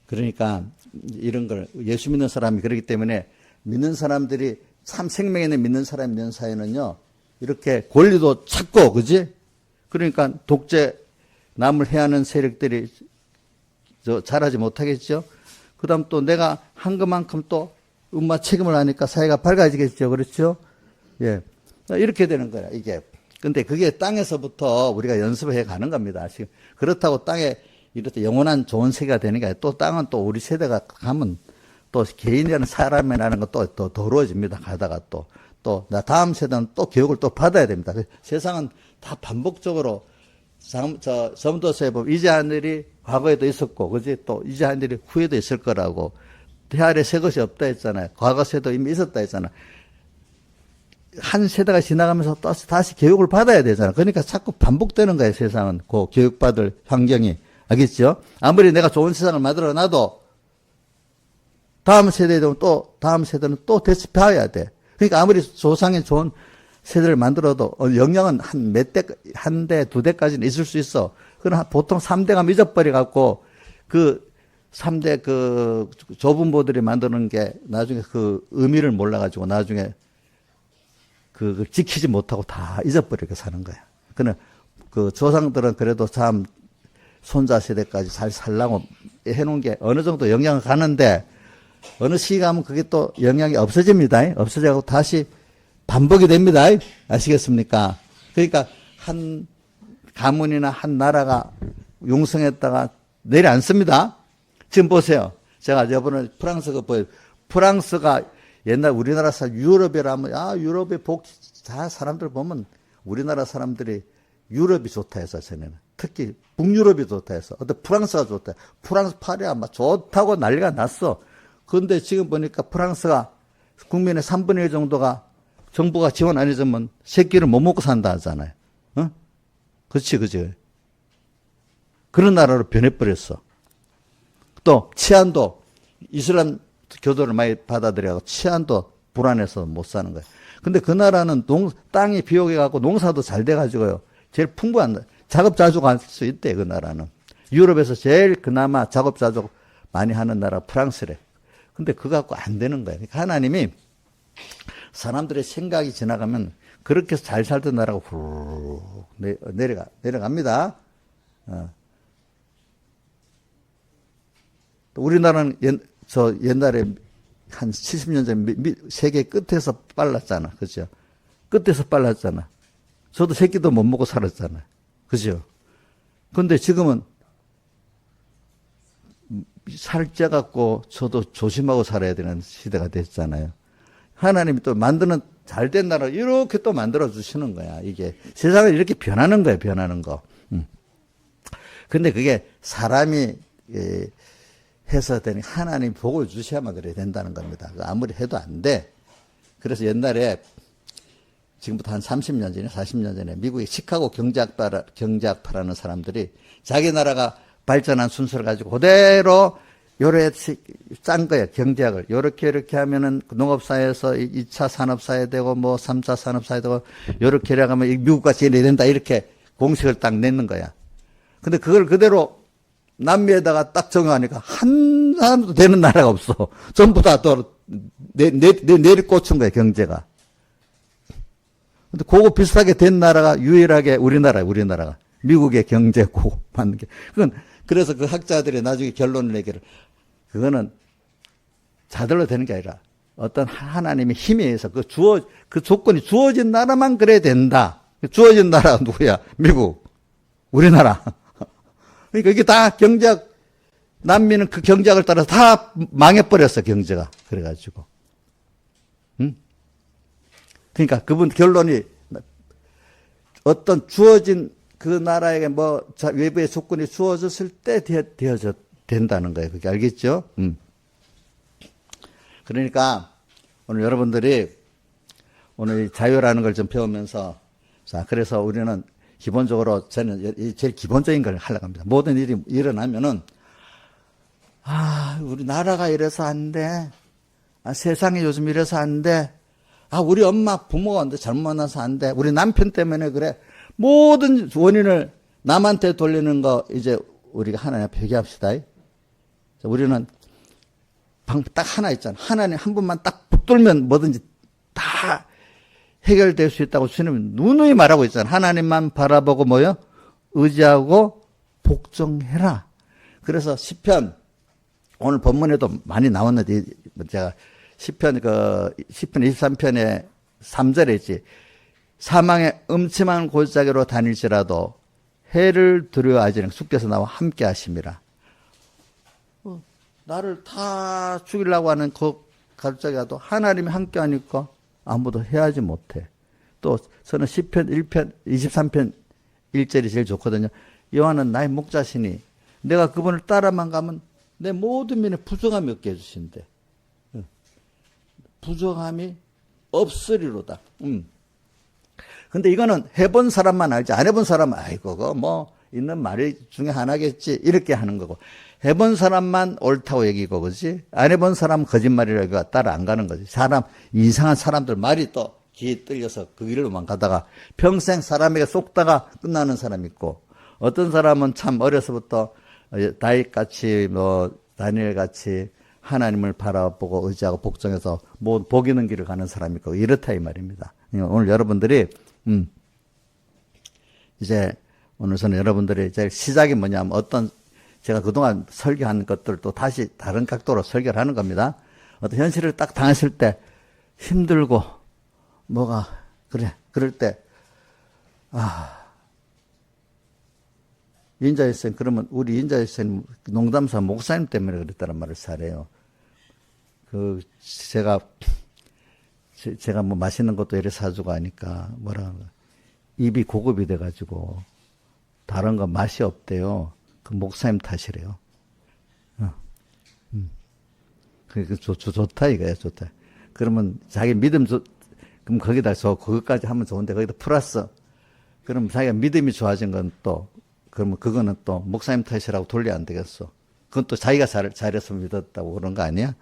그러니까 이런 걸 예수 믿는 사람이 그렇기 때문에 믿는 사람들이 참 생명에 있는 믿는 사람이 있는 사회는요. 이렇게 권리도 찾고 그지? 그러니까 독재 남을 해하는 세력들이 잘하지 못하겠죠. 그다음 또 내가 한 것만큼 또 엄마 책임을 하니까 사회가 밝아지겠죠. 그렇죠? 예. 이렇게 되는 거야, 이게. 근데 그게 땅에서부터 우리가 연습을 해 가는 겁니다. 지금 그렇다고 땅에 이렇게 영원한 좋은 세계가 되는 게 아니라 또 땅은 또 우리 세대가 가면 또 개인이라는 사람이라는 건 또 더러워집니다. 가다가 또 다음 세대는 또 교육을 또 받아야 됩니다. 세상은 다 반복적으로 점도서에 보면 이제한 일이 과거에도 있었고, 그지? 또 이제한 일이 후에도 있을 거라고. 대아래 새 것이 없다 했잖아요. 과거 세도 이미 있었다 했잖아요. 한 세대가 지나가면서 또 다시 교육을 받아야 되잖아요. 그러니까 자꾸 반복되는 거예요, 세상은. 그 교육받을 환경이. 알겠죠? 아무리 내가 좋은 세상을 만들어 놔도 다음 세대에 되면 또 다음 세대는 또 다시 배워야 돼. 그러니까 아무리 조상의 좋은 세대를 만들어도 영향은 한 대, 두 대까지는 있을 수 있어. 그러나 보통 3대가 잊어버려갖고 그 3대 그 조분보들이 만드는 게 나중에 그 의미를 몰라가지고 나중에 그걸 지키지 못하고 다 잊어버리게 사는 거야. 그러나 그 조상들은 그래도 참 손자 세대까지 잘 살라고 해놓은 게 어느 정도 영향을 가는데 어느 시기 가면 그게 또 영향이 없어집니다. 없어져서 다시 반복이 됩니다. 아시겠습니까? 그러니까 한 가문이나 한 나라가 융성했다가 내려앉습니다. 지금 보세요. 제가 저번에 프랑스 거 보여요. 프랑스가 옛날 우리나라 유럽이라면 유럽의 다 사람들 보면 우리나라 사람들이 유럽이 좋다 해서 전에는 특히 북유럽이 좋다 해서 어떤 프랑스가 좋다. 프랑스 파리가 막 좋다고 난리가 났어. 그런데 지금 보니까 프랑스가 국민의 3분의 1 정도가 정부가 지원 안 해주면 새끼를 못 먹고 산다 하잖아요. 그치, 그치. 그런 나라로 변해버렸어. 또, 치안도, 이슬람 교도를 많이 받아들여서 치안도 불안해서 못 사는 거예요. 근데 그 나라는 땅이 비옥해갖고 농사도 잘 돼가지고요. 제일 풍부한, 작업자족 할 수 있대, 그 나라는. 유럽에서 제일 그나마 작업자족 많이 하는 나라 프랑스래. 근데 그거 갖고 안 되는 거예요. 그러니까 하나님이 사람들의 생각이 지나가면 그렇게 잘 살던 나라가 후루룩 내려갑니다. 우리나라는 옛날에 한 70년 전에 세계 끝에서 빨랐잖아. 그죠? 끝에서 빨랐잖아. 저도 새끼도 못 먹고 살았잖아. 그죠? 근데 지금은 살쪄 갖고 저도 조심하고 살아야 되는 시대가 됐잖아요. 하나님이 또 만드는 잘된 나라 이렇게 또 만들어 주시는 거야. 이게 세상을 이렇게 변하는 거예요. 변하는 거. 근데 그게 사람이 해서 되니 하나님 복을 주셔야만 그래 된다는 겁니다. 아무리 해도 안 돼. 그래서 옛날에 지금부터 한 30년 전에 40년 전에 미국의 시카고 경제학파라는 사람들이 자기 나라가 발전한 순서를 가지고 그대로 요래 짠 거예요. 경제학을. 요렇게 하면은 농업사회에서 2차 산업사회 되고 뭐 3차 산업사회 되고 요렇게 하면 미국같이 이래야 된다. 이렇게 공식을 딱 내는 거야. 근데 그걸 그대로 남미에다가 딱 적용하니까 한 사람도 되는 나라가 없어. 전부 다 또 내리꽂힌 거예요. 경제가. 근데 그거 비슷하게 된 나라가 유일하게 우리나라가. 미국의 경제고 맞는 게. 그래서 그 학자들이 나중에 결론을 내기를 그거는 자들로 되는 게 아니라 어떤 하나님의 힘에 의해서 그 조건이 주어진 나라만 그래야 된다. 주어진 나라가 누구야? 미국. 우리나라. 그러니까 이게 다 경제학, 남미는 그 경제학을 따라서 다 망해버렸어, 경제가. 그래가지고. 응? 그러니까 그분 결론이 어떤 주어진 그 나라에게 외부의 조건이 주어졌을 때 된다는 거예요. 그게 알겠죠? 그러니까 오늘 여러분들이 오늘 자유라는 걸 좀 배우면서 자, 그래서 우리는 기본적으로 저는 제일 기본적인 걸 하려고 합니다. 모든 일이 일어나면은 우리 나라가 이래서 안 돼. 세상이 요즘 이래서 안 돼. 우리 엄마 부모가 잘못 만나서 안 돼. 우리 남편 때문에 그래. 모든 원인을 남한테 돌리는 거 이제 우리가 하나님 앞에 회개합시다. 우리는 딱 하나 있잖아. 하나님 한 분만 딱 붙들면 뭐든지 다 해결될 수 있다고 주님은 누누이 말하고 있잖아. 하나님만 바라보고 의지하고 복종해라. 그래서 시편 오늘 본문에도 많이 나왔는데 제가 시편 23편에 3절에 있지. 사망의 음침한 골짜기로 다닐지라도 해를 두려워하지 않고 주께서 나와 함께 하심이라. 나를 다 죽이려고 하는 그 골짜기라도 하나님이 함께 하니까 아무도 해하지 못해. 또 저는 시편 1편 23편 1절이 제일 좋거든요. 여호와는 나의 목자시니 내가 그분을 따라만 가면 내 모든 면에 부정함이 없게 해주신대. 부정함이 없으리로다. 근데 이거는 해본 사람만 알지, 안 해본 사람은, 그거 있는 말이 중에 하나겠지, 이렇게 하는 거고. 해본 사람만 옳다고 얘기고, 그지? 안 해본 사람은 거짓말이라고 따라 안 가는 거지. 이상한 사람들 말이 또 귀에 떨려서 그 길로만 가다가 평생 사람에게 속다가 끝나는 사람이 있고, 어떤 사람은 참 어려서부터 다윗같이, 다니엘같이 하나님을 바라보고 의지하고 복종해서 복 있는 길을 가는 사람이 있고, 이렇다 이 말입니다. 오늘 여러분들이 이제 오늘 저는 여러분들이 이제 시작이 뭐냐면 제가 그동안 설교한 것들을 또 다시 다른 각도로 설교를 하는 겁니다. 어떤 현실을 딱 당했을 때 힘들고 그럴 때 인자일생 그러면 우리 인자일생 농담사 목사님 때문에 그랬다는 말을 잘해요. 제가 맛있는 것도 이래 사주고 하니까 입이 고급이 돼가지고 다른 거 맛이 없대요. 그 목사님 탓이래요. 좋다 이거야, 좋다. 그러면 자기 믿음 그럼 그것까지 하면 좋은데 거기다 플러스 그럼 자기가 믿음이 좋아진 건 또, 그러면 그거는 또 목사님 탓이라고 돌려 안 되겠어. 그건 또 자기가 잘해서 믿었다고 그런 거 아니야?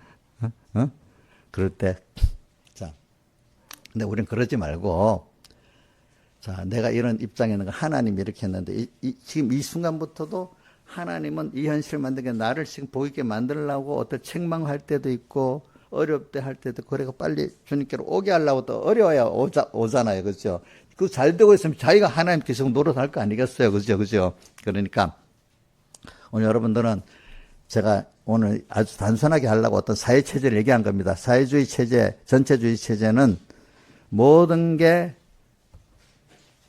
어? 그럴 때, 자, 근데 우린 그러지 말고, 자, 내가 이런 입장에 있는 거 하나님이 이렇게 했는데, 지금 이 순간부터도 하나님은 이 현실을 만들게 나를 지금 복 있게 만들려고 어떤 책망할 때도 있고, 어려울 때 할 때도, 그래가 빨리 주님께로 오게 하려고 또 어려워야 오잖아요. 그죠? 그 잘 되고 있으면 자기가 하나님께 지금 노릇할 거 아니겠어요. 그죠? 그죠? 그러니까, 오늘 여러분들은 제가 오늘 아주 단순하게 하려고 어떤 사회체제를 얘기한 겁니다. 사회주의 체제, 전체주의 체제는 모든 게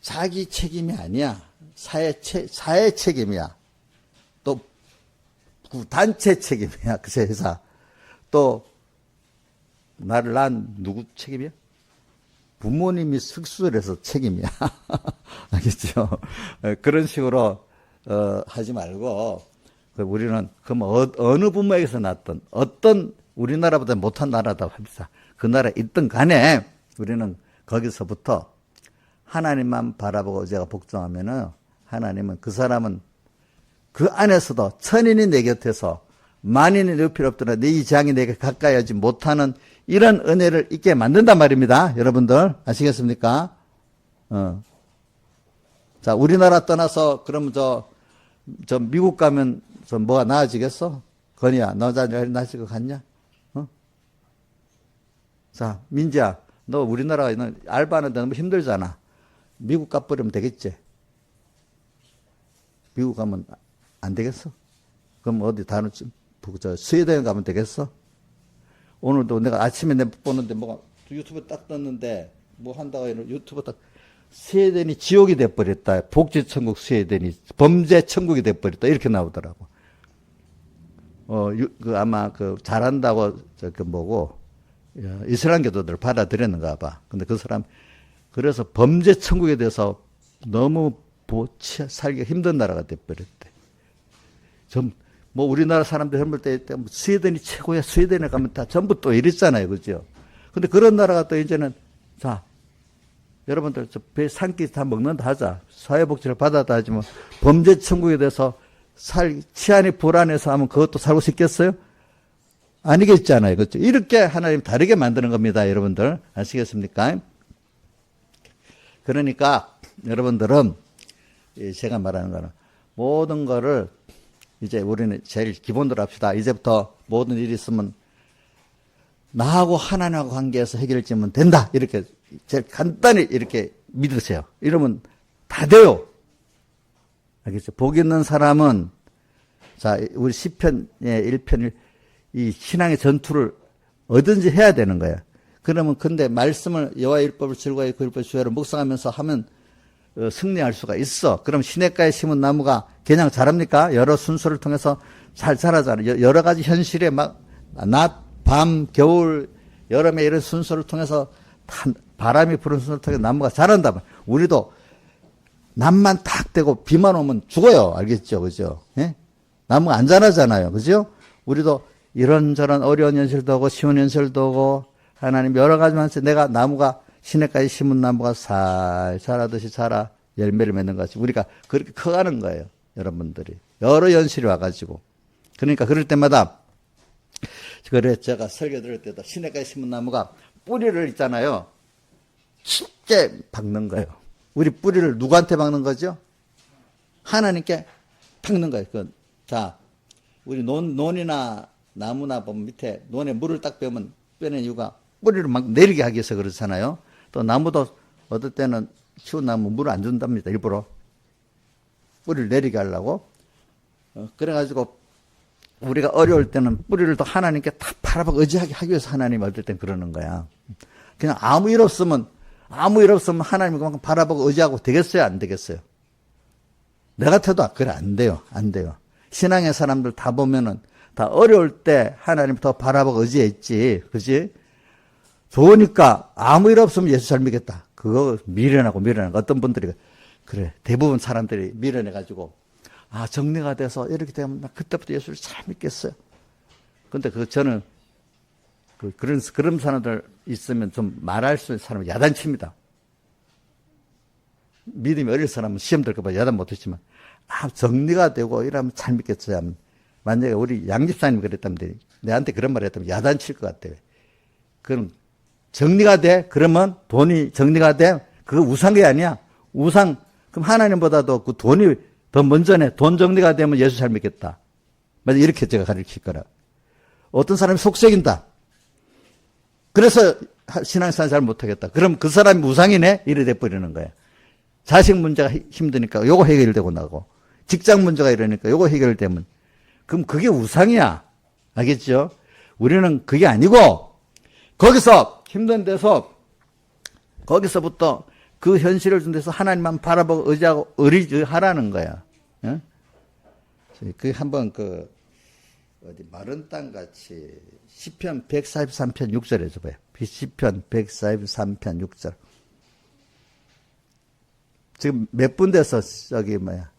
자기 책임이 아니야. 사회 책임이야. 또 단체 책임이야. 그 회사. 또 나를 낳은 누구 책임이야? 부모님이 숙소해서 책임이야. 알겠죠? 그런 식으로 하지 말고 우리는 그럼 어느 부모에게서 났던 어떤 우리나라보다 못한 나라다 합시다. 그 나라에 있든 간에 우리는 거기서부터 하나님만 바라보고 제가 복종하면은 하나님은 그 사람은 그 안에서도 천인이 내 곁에서 만인이 내 필요 없더라 내 이 재앙이 내게 가까이 하지 못하는 이런 은혜를 있게 만든단 말입니다. 여러분들 아시겠습니까? 자, 우리나라 떠나서 그러면 저 미국 가면 뭐가 나아지겠어? 건이야, 너 자녀 나아질 것 같냐? 자, 민지야, 너 우리나라 알바하는데 너무 힘들잖아. 미국 가버리면 되겠지? 미국 가면 안 되겠어? 그럼 어디 다른 스웨덴 가면 되겠어? 오늘도 내가 아침에 보는데 뭐가 유튜브 딱 떴는데 뭐 한다고 유튜브 딱 스웨덴이 지옥이 돼버렸다. 복지천국 스웨덴이 범죄천국이 돼버렸다. 이렇게 나오더라고. 아마 잘한다고 뭐고 이슬람교도들 받아들였는가 봐. 근데 그 사람 그래서 범죄천국에 대해서 너무 살기가 힘든 나라가 돼버렸대. 뭐 우리나라 사람들 젊을 때 스웨덴이 최고야. 스웨덴에 가면 다 전부 또 이랬잖아요. 그죠? 근데 그런 나라가 또 이제는 자 여러분들 배 산끼 다 먹는다 하자. 사회복지를 받아다 하지만 범죄 천국에 대해서 치안이 불안해서 하면 그것도 살고 싶겠어요? 아니겠잖아요. 그렇죠? 이렇게 하나님 다르게 만드는 겁니다. 여러분들 아시겠습니까? 그러니까 여러분들은 제가 말하는 거는 모든 거를 이제 우리는 제일 기본으로 합시다. 이제부터 모든 일이 있으면 나하고 하나님하고 관계에서 해결지면 된다. 이렇게 제일 간단히 이렇게 믿으세요. 이러면 다 돼요. 알겠죠? 복 있는 사람은 자 우리 시편의 1편을 이 신앙의 전투를 어든지 해야 되는 거야. 그러면 근데 말씀을 여호와의 율법을 즐거이 그 율법을 주야로 묵상하면서 하면 승리할 수가 있어. 그럼 시냇가에 심은 나무가 그냥 자랍니까? 여러 순서를 통해서 잘 자라잖아요. 여러 가지 현실에 막 낮, 밤, 겨울, 여름에 이런 순서를 통해서 바람이 부는 순서를 통해서 나무가 자란다. 우리도 낮만 탁 되고 비만 오면 죽어요. 알겠죠? 그죠? 예? 나무가 안 자라잖아요. 그죠? 우리도 이런저런 어려운 현실도 하고 쉬운 현실도 하고 하나님 여러 가지만 내가 나무가 시냇가에 심은 나무가 살 자라듯이 자라 열매를 맺는 것 같이 우리가 그렇게 커가는 거예요. 여러분들이 여러 현실이 와가지고 그러니까 그럴 때마다 그래 제가 설교 들을 때도 시냇가에 심은 나무가 뿌리를 있잖아요. 쉽게 박는 거예요. 우리 뿌리를 누구한테 박는 거죠? 하나님께 박는 거예요. 자, 우리 논이나 나무나 보면 밑에 논에 물을 딱 빼면 빼는 이유가 뿌리를 막 내리게 하기 위해서 그렇잖아요. 또 나무도 어떨 때는 쉬운 나무 물을 안 준답니다. 일부러. 뿌리를 내리게 하려고. 그래가지고 우리가 어려울 때는 뿌리를 또 하나님께 다 바라보고 의지하게 하기 위해서 하나님 어떨 땐 그러는 거야. 그냥 아무 일 없으면 하나님 그만큼 바라보고 의지하고 되겠어요? 안 되겠어요? 내 같아도 그래 안 돼요. 안 돼요. 신앙의 사람들 다 보면은 다 어려울 때 하나님 더 바라보고 의지했지. 그지? 좋으니까 아무 일 없으면 예수 잘 믿겠다. 그거 미련하고 어떤 분들이 그래 대부분 사람들이 미련해가지고 정리가 돼서 이렇게 되면 나 그때부터 예수를 잘 믿겠어요. 근데 저는 그런 사람들 있으면 좀 말할 수 있는 사람은 야단칩니다. 믿음이 어릴 사람은 시험 들까봐 야단 못했지만, 정리가 되고 이러면 잘 믿겠어요. 만약에 우리 양집사님이 그랬다면, 내한테 그런 말 했다면 야단 칠 것 같아요. 그럼 정리가 돼? 그러면 돈이 정리가 돼? 그거 우상이 아니야. 우상, 그럼 하나님보다도 그 돈이 더 먼저네. 돈 정리가 되면 예수 잘 믿겠다. 맞아, 이렇게 제가 가르칠 거라. 어떤 사람이 속색인다. 그래서 신앙생활 잘 못하겠다. 그럼 그 사람이 우상이네? 이래 돼버리는 거야. 자식 문제가 힘드니까 요거 해결되고 나고, 직장 문제가 이러니까 요거 해결되면, 그럼 그게 우상이야. 알겠죠? 우리는 그게 아니고, 거기서 힘든 데서, 거기서부터 그 현실을 준 데서 하나님만 바라보고 의지하고 의지하라는 거야. 예? 그 한번 어디 마른 땅 같이 시편 143편 6절에서 봐요. 시편 143편 6절. 지금 몇 분대서 저기 뭐야?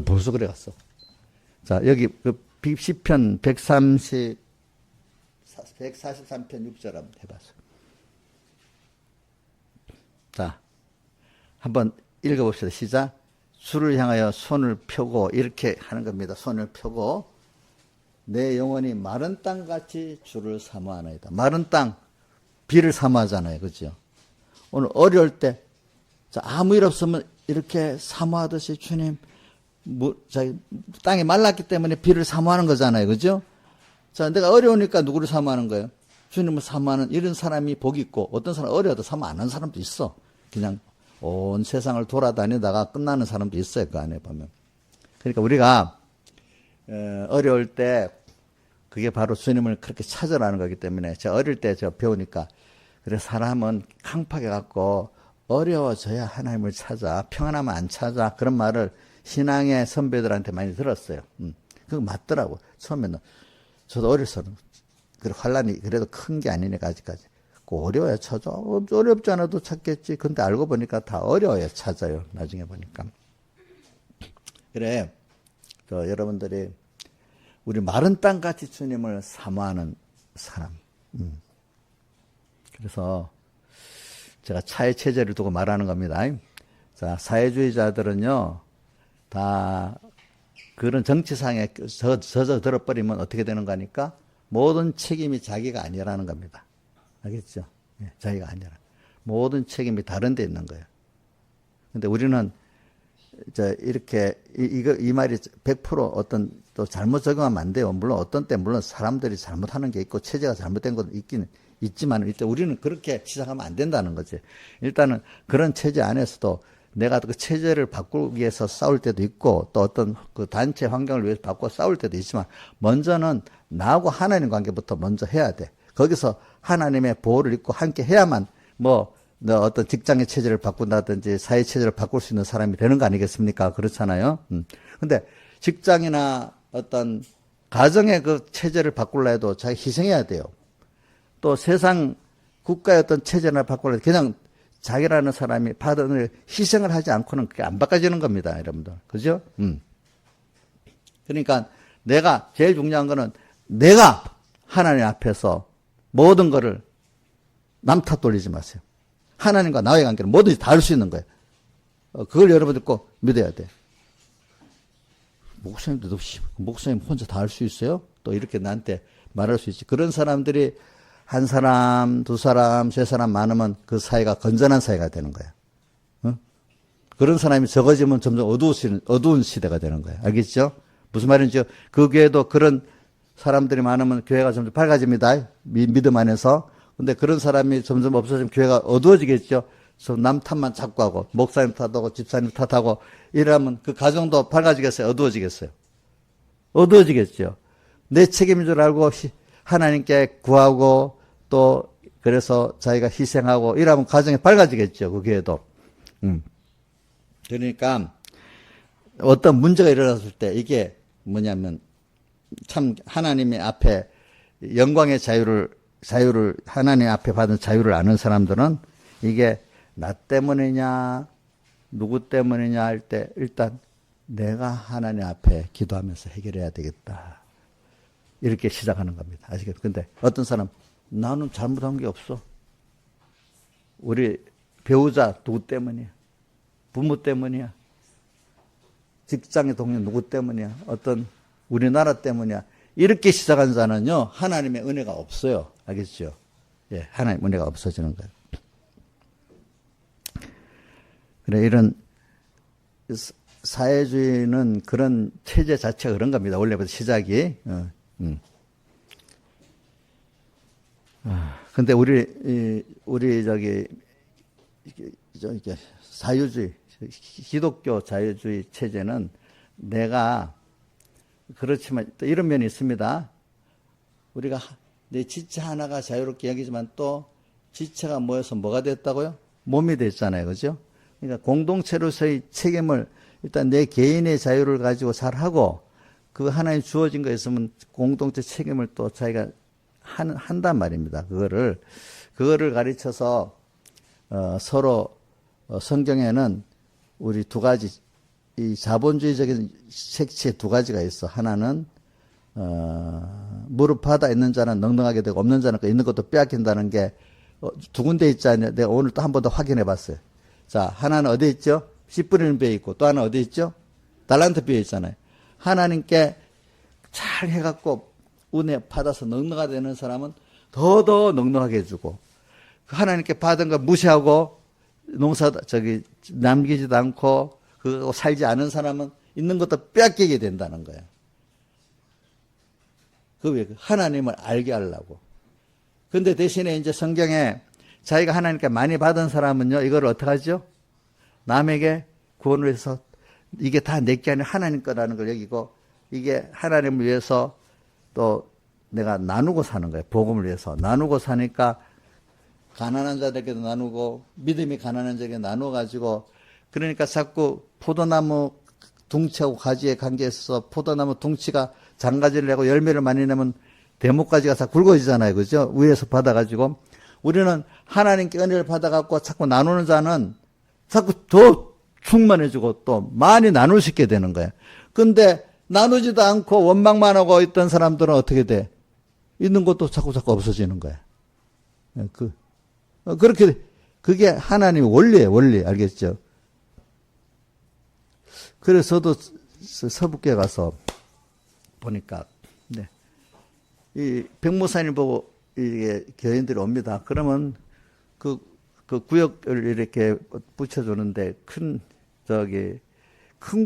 벌써 그래 갔어. 자, 여기 시편 143편 6절 한번 해봤어. 자, 한번 읽어봅시다. 시작. 주를 향하여 손을 펴고 이렇게 하는 겁니다. 손을 펴고 내 영혼이 마른 땅같이 주를 사모하나이다. 마른 땅, 비를 사모하잖아요. 그죠? 오늘 어려울 때 아무 일 없으면 이렇게 사모하듯이 주님, 땅이 말랐기 때문에 비를 사모하는 거잖아요. 그죠? 자, 내가 어려우니까 누구를 사모하는 거예요? 주님을 사모하는 이런 사람이 복이 있고, 어떤 사람 어려워도 사모 안 하는 사람도 있어. 그냥 온 세상을 돌아다니다가 끝나는 사람도 있어요. 그 안에 보면. 그러니까 우리가 어려울 때 그게 바로 주님을 그렇게 찾으라는 거기 때문에, 제가 어릴 때 제가 배우니까, 그래 사람은 강팍해 갖고 어려워져야 하나님을 찾아, 평안하면 안 찾아, 그런 말을 신앙의 선배들한테 많이 들었어요. 그거 맞더라고. 처음에는 저도 어려서는 그 환란이 그래도 큰 게 아니니까 아직까지. 어려워야 찾아. 어렵지 않아도 찾겠지. 근데 알고 보니까 다 어려워야 찾아요. 나중에 보니까. 그래, 여러분들이 우리 마른 땅같이 주님을 사모하는 사람. 그래서 제가 차의 체제를 두고 말하는 겁니다. 자, 사회주의자들은요, 다 그런 정치상에 젖어 들어버리면 어떻게 되는 거니까 모든 책임이 자기가 아니라는 겁니다. 알겠죠? 예, 자기가 아니라. 모든 책임이 다른 데 있는 거예요. 근데 우리는 이렇게 이 말이 100% 어떤 또 잘못 적용하면 안 돼요. 물론 어떤 때 물론 사람들이 잘못하는 게 있고 체제가 잘못된 것도 있긴 있지만 일단 우리는 그렇게 시작하면 안 된다는 거지. 일단은 그런 체제 안에서도 내가 그 체제를 바꾸기 위해서 싸울 때도 있고, 또 어떤 그 단체 환경을 위해서 바꿔 싸울 때도 있지만, 먼저는 나하고 하나님 관계부터 먼저 해야 돼. 거기서 하나님의 보호를 입고 함께 해야만 어떤 직장의 체제를 바꾼다든지 사회 체제를 바꿀 수 있는 사람이 되는 거 아니겠습니까? 그렇잖아요. 근데 직장이나 어떤 가정의 그 체제를 바꾸려 해도 자기 희생해야 돼요. 또 세상 국가의 어떤 체제나 바꾸려 해도 그냥 자기라는 사람이 받은 희생을 하지 않고는 그게 안 바꿔지는 겁니다, 여러분들. 그죠? 그러니까 내가 제일 중요한 거는 내가 하나님 앞에서 모든 거를 남 탓 돌리지 마세요. 하나님과 나의 관계는 뭐든지 다 할 수 있는 거예요. 그걸 여러분들 꼭 믿어야 돼. 목사님도 목사님 혼자 다 할 수 있어요? 또 이렇게 나한테 말할 수 있지. 그런 사람들이 한 사람, 두 사람, 세 사람 많으면 그 사회가 건전한 사회가 되는 거야. 그런 사람이 적어지면 점점 어두운 시대가 되는 거야. 알겠죠? 무슨 말인지, 그 교회도 그런 사람들이 많으면 교회가 점점 밝아집니다. 믿음 안에서. 근데 그런 사람이 점점 없어지면 교회가 어두워지겠죠? 그래서 남 탓만 자꾸 하고, 목사님 탓하고, 집사님 탓하고, 이러면 그 가정도 밝아지겠어요? 어두워지겠어요? 어두워지겠죠? 내 책임인 줄 알고 하나님께 구하고, 또 그래서 자기가 희생하고, 이러면 가정이 밝아지겠죠? 그 교회도. 그러니까 어떤 문제가 일어났을 때 이게 뭐냐면, 참 하나님의 앞에 영광의 자유를 하나님 앞에 받은 자유를 아는 사람들은 이게 나 때문이냐 누구 때문이냐 할 때 일단 내가 하나님 앞에 기도하면서 해결해야 되겠다, 이렇게 시작하는 겁니다. 아시겠죠? 근데 어떤 사람 나는 잘못한 게 없어, 우리 배우자 누구 때문이야? 부모 때문이야? 직장의 동료 누구 때문이야? 어떤 우리나라 때문이야? 이렇게 시작한 자는요, 하나님의 은혜가 없어요. 알겠죠? 예, 하나님의 은혜가 없어지는 거예요. 그래, 이런 사회주의는 그런 체제 자체가 그런 겁니다. 원래부터 시작이. 근데 우리 자유주의, 기독교 자유주의 체제는 내가 그렇지만 또 이런 면이 있습니다. 우리가 내 지체 하나가 자유롭게 여기지만 또 지체가 모여서 뭐가 됐다고요? 몸이 됐잖아요. 그죠? 그러니까 공동체로서의 책임을 일단 내 개인의 자유를 가지고 잘하고 그 하나님 주어진 거 있으면 공동체 책임을 또 자기가 한단 말입니다. 그거를 가르쳐서 서로 성경에는 우리 두 가지 이 자본주의적인 색채 두 가지가 있어. 하나는 무릎 바다 있는 자는 넉넉하게 되고 없는 자는 있는 것도 빼앗긴다는 게 두 군데 있잖아요. 내가 오늘 또 한 번 더 확인해 봤어요. 자, 하나는 어디 있죠? 씨 뿌리는 배 있고 또 하나 어디 있죠? 달란트 배 있잖아요. 하나님께 잘 해갖고 은혜 받아서 넉넉하게 되는 사람은 더 넉넉하게 해주고 하나님께 받은 거 무시하고 남기지도 않고 그거 살지 않은 사람은 있는 것도 빼앗기게 된다는 거예요. 왜? 하나님을 알게 하려고. 근데 대신에 이제 성경에 자기가 하나님께 많이 받은 사람은요, 이걸 어떻게 하죠? 남에게 구원을 해서 이게 다 내게 아니라 하나님 거라는 걸 여기고 이게 하나님을 위해서 또 내가 나누고 사는 거예요. 복음을 위해서. 나누고 사니까 가난한 자들에게도 나누고 믿음이 가난한 자에게 나눠가지고 그러니까 자꾸 포도나무 둥치하고 가지의 관계에 있어서 포도나무 둥치가 장가지를 내고 열매를 많이 내면 대목가지가 다 굵어지잖아요. 그죠? 위에서 받아가지고 우리는 하나님께 은혜를 받아갖고 자꾸 나누는 자는 자꾸 더 충만해지고 또 많이 나눌 수 있게 되는 거예요. 근데 나누지도 않고 원망만 하고 있던 사람들은 어떻게 돼? 있는 것도 자꾸 없어지는 거야. 그렇게, 그게 하나님의 원리예요, 원리. 알겠죠? 그래서 저도 서북교에 가서 보니까, 네. 이 백무사님 보고 이게 교인들이 옵니다. 그러면 그 구역을 이렇게 붙여주는데 큰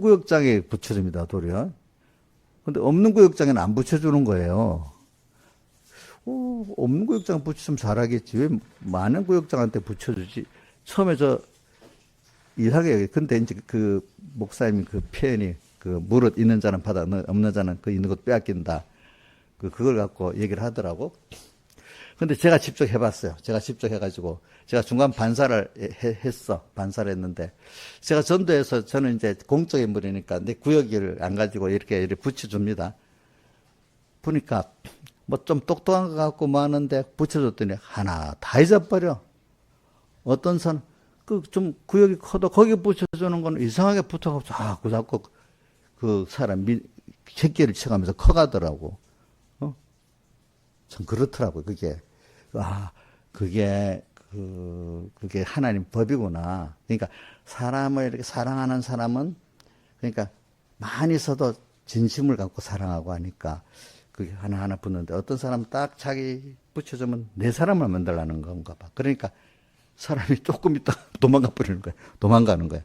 구역장에 붙여줍니다, 도리어. 근데 없는 구역장에는 안 붙여주는 거예요. 없는 구역장 붙이면 잘하겠지. 왜 많은 구역장한테 붙여주지? 처음에 이상하게, 근데 이제 그 목사님 그 표현이 무릇 있는 자는 받아, 없는 자는 그 있는 것 빼앗긴다. 그걸 갖고 얘기를 하더라고. 근데 제가 직접 해봤어요. 제가 직접 해가지고, 제가 중간 반사를 반사를 했는데, 제가 전도해서 저는 이제 공적 인물이니까 내 구역을 안 가지고 이렇게 붙여줍니다. 보니까, 뭐 좀 똑똑한 것 같고 뭐 하는데 붙여줬더니 하나 다 잊어버려. 어떤 사람, 좀 구역이 커도 거기 붙여주는 건 이상하게 붙어가지고 자꾸 그 사람 새끼를 쳐가면서 커가더라고. 참 그렇더라고요. 그게 하나님 법이구나. 그러니까 사람을 이렇게 사랑하는 사람은 그러니까 많이 써도 진심을 갖고 사랑하고 하니까 그게 하나하나 붙는데 어떤 사람은 딱 자기 붙여주면 내 사람을 만들라는 건가 봐. 그러니까 사람이 조금 있다 도망가 버리는 거야. 도망가는 거야.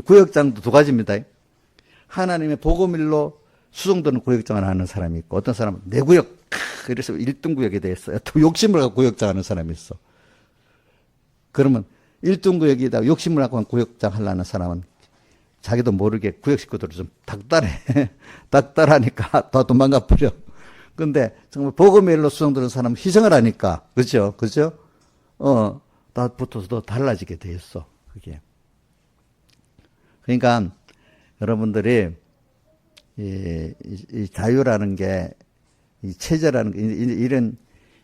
구역장도 두 가지입니다. 하나님의 복음일로 수종되는 구역장을 하는 사람이 있고 어떤 사람은 내 구역 그래서 1등 구역에 대해서 또 욕심을 갖고 구역장 하는 사람이 있어. 그러면 1등 구역에다가 욕심을 갖고 구역장 하려는 사람은 자기도 모르게 구역 식구들을 좀 닥달해. 닥달하니까 더 도망가 버려. 근데 정말 복음의 일로 수종되는 사람은 희생을 하니까 그죠? 다 붙어서 더 달라지게 돼 있어. 그게. 그러니까 여러분들이 이 자유라는 게 이 체제라는 게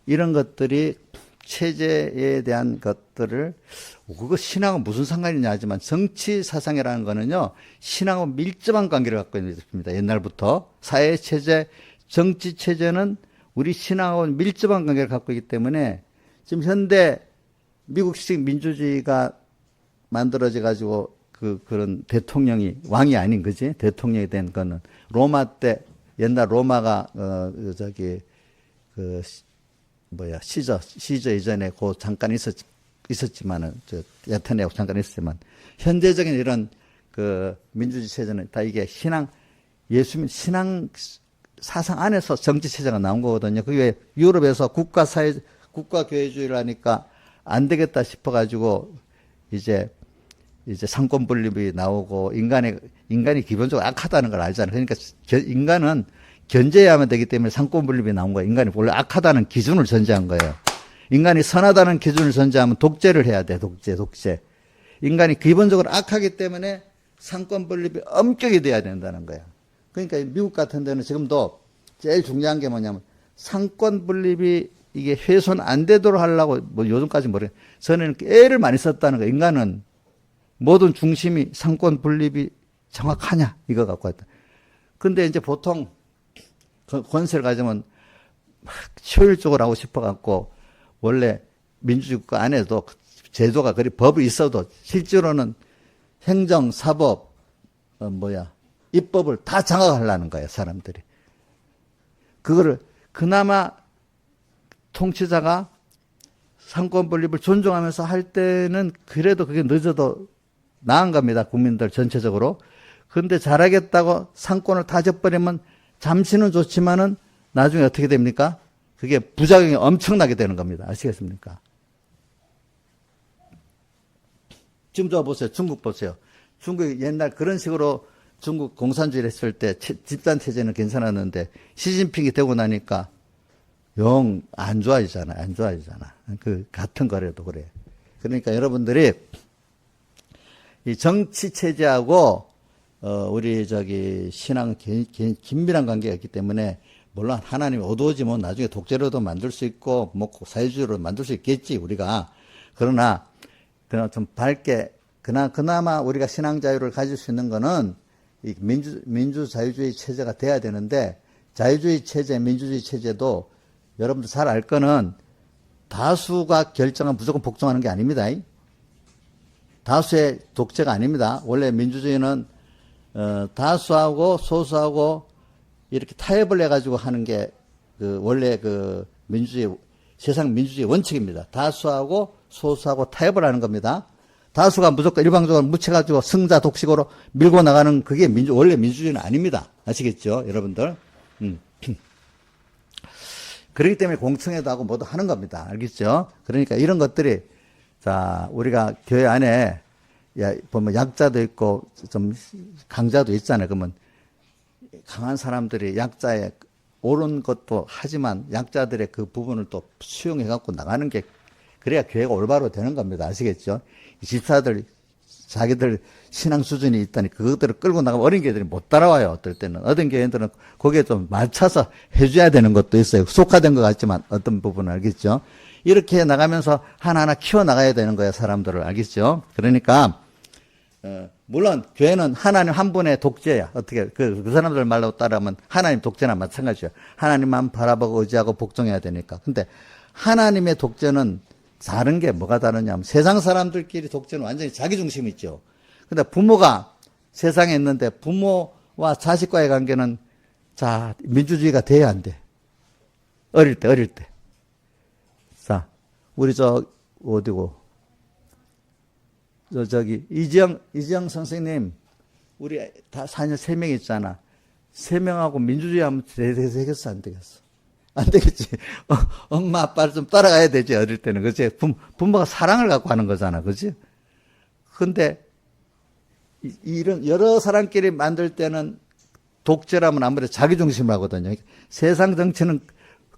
이런 것들이 체제에 대한 것들을 그거 신앙은 무슨 상관이냐 하지만 정치 사상이라는 거는요 신앙하고 밀접한 관계를 갖고 있습니다. 옛날부터 사회 체제, 정치 체제는 우리 신앙하고 밀접한 관계를 갖고 있기 때문에 지금 현대 미국식 민주주의가 만들어져 가지고 그런 대통령이 왕이 아닌 거지. 대통령이 된 거는 로마 때 옛날 로마가 시저 이전에 잠깐 있었지만은 야테네하고 잠깐 있었지만 현대적인 이런 민주주의 체제는 다 이게 예수님 신앙 사상 안에서 정치 체제가 나온 거거든요. 그게 유럽에서 국가교회주의를 하니까 안 되겠다 싶어가지고 이제 상권 분립이 나오고 인간이 기본적으로 악하다는 걸 알잖아요. 그러니까 인간은 견제해야만 되기 때문에 상권 분립이 나온 거예요. 인간이 원래 악하다는 기준을 전제한 거예요. 인간이 선하다는 기준을 전제하면 독재를 해야 돼. 독재. 인간이 기본적으로 악하기 때문에 상권 분립이 엄격히 돼야 된다는 거야. 그러니까 미국 같은 데는 지금도 제일 중요한 게 뭐냐면 상권 분립이 이게 훼손 안 되도록 하려고 요즘까지 저는 애를 많이 썼다는 거야. 인간은 모든 중심이 상권 분립이 정확하냐 이거 갖고 왔다. 근데 이제 보통 권세를 가지면 막 효율적으로 하고 싶어 갖고 원래 민주주의 국가 안에도 제도가 법이 있어도 실제로는 행정, 사법, 입법을 다 장악하려는 거예요, 사람들이. 그거를 그나마 통치자가 상권 분립을 존중하면서 할 때는 그래도 그게 늦어도 나은 겁니다, 국민들 전체적으로. 그런데 잘하겠다고 상권을 다 져버리면 잠시는 좋지만은 나중에 어떻게 됩니까? 그게 부작용이 엄청나게 되는 겁니다. 아시겠습니까? 지금 저 보세요. 중국 보세요. 중국이 옛날 그런 식으로 중국 공산주의를 했을 때 집단체제는 괜찮았는데 시진핑이 되고 나니까 영 안 좋아지잖아. 그 같은 거래도 그래. 그러니까 여러분들이 이 정치체제하고 우리 신앙 긴밀한 관계가 있기 때문에 물론 하나님이 어두워지면 나중에 독재로도 만들 수 있고 사회주의로 만들 수 있겠지 우리가. 그러나 좀 밝게 그나마 우리가 신앙 자유를 가질 수 있는 거는 이 민주 자유주의 체제가 돼야 되는데 자유주의 체제, 민주주의 체제도 여러분들 잘 알 거는 다수가 결정은 무조건 복종하는 게 아닙니다. 다수의 독재가 아닙니다. 원래 민주주의는 다수하고 소수하고 이렇게 타협을 해가지고 하는 게 원래 세상 민주주의 원칙입니다. 다수하고 소수하고 타협을 하는 겁니다. 다수가 무조건 일방적으로 묻혀가지고 승자 독식으로 밀고 나가는 그게 원래 민주주의는 아닙니다. 아시겠죠, 여러분들? 그렇기 때문에 공청회도 하고 뭐도 하는 겁니다. 알겠죠? 그러니까 이런 것들이 우리가 교회 안에 보면 약자도 있고 좀 강자도 있잖아요. 그러면 강한 사람들이 약자의 옳은 것도 하지만 약자들의 그 부분을 또 수용해 갖고 나가는 게 그래야 교회가 올바로 되는 겁니다. 아시겠죠? 집사들 자기들 신앙 수준이 있다니 그것들을 끌고 나가면 어린 교회들이 못 따라와요. 어떨 때는. 어떤 교회들은 거기에 좀 맞춰서 해줘야 되는 것도 있어요. 속화된 것 같지만 어떤 부분은 알겠죠? 이렇게 나가면서 하나하나 키워나가야 되는 거예요. 사람들을. 알겠죠? 그러니까 물론 교회는 하나님 한 분의 독재야. 어떻게 그 사람들 말로 따르면 하나님 독재나 마찬가지예요. 하나님만 바라보고 의지하고 복종해야 되니까. 근데 하나님의 독재는 다른 게 뭐가 다르냐면 세상 사람들끼리 독재는 완전히 자기 중심이 있죠. 근데 부모가 세상에 있는데 부모와 자식과의 관계는 민주주의가 돼야 안 돼. 어릴 때. 자, 우리 어디고 이지영 선생님, 우리 다 자녀 3명 있잖아. 3명하고 민주주의 하면 되겠어, 안 되겠어? 안 되겠지. 엄마, 아빠를 좀 따라가야 되지, 어릴 때는. 그치? 부모가 사랑을 갖고 하는 거잖아. 그치? 근데, 이런, 여러 사람끼리 만들 때는 독재라면 아무래도 자기중심을 하거든요. 세상 정치는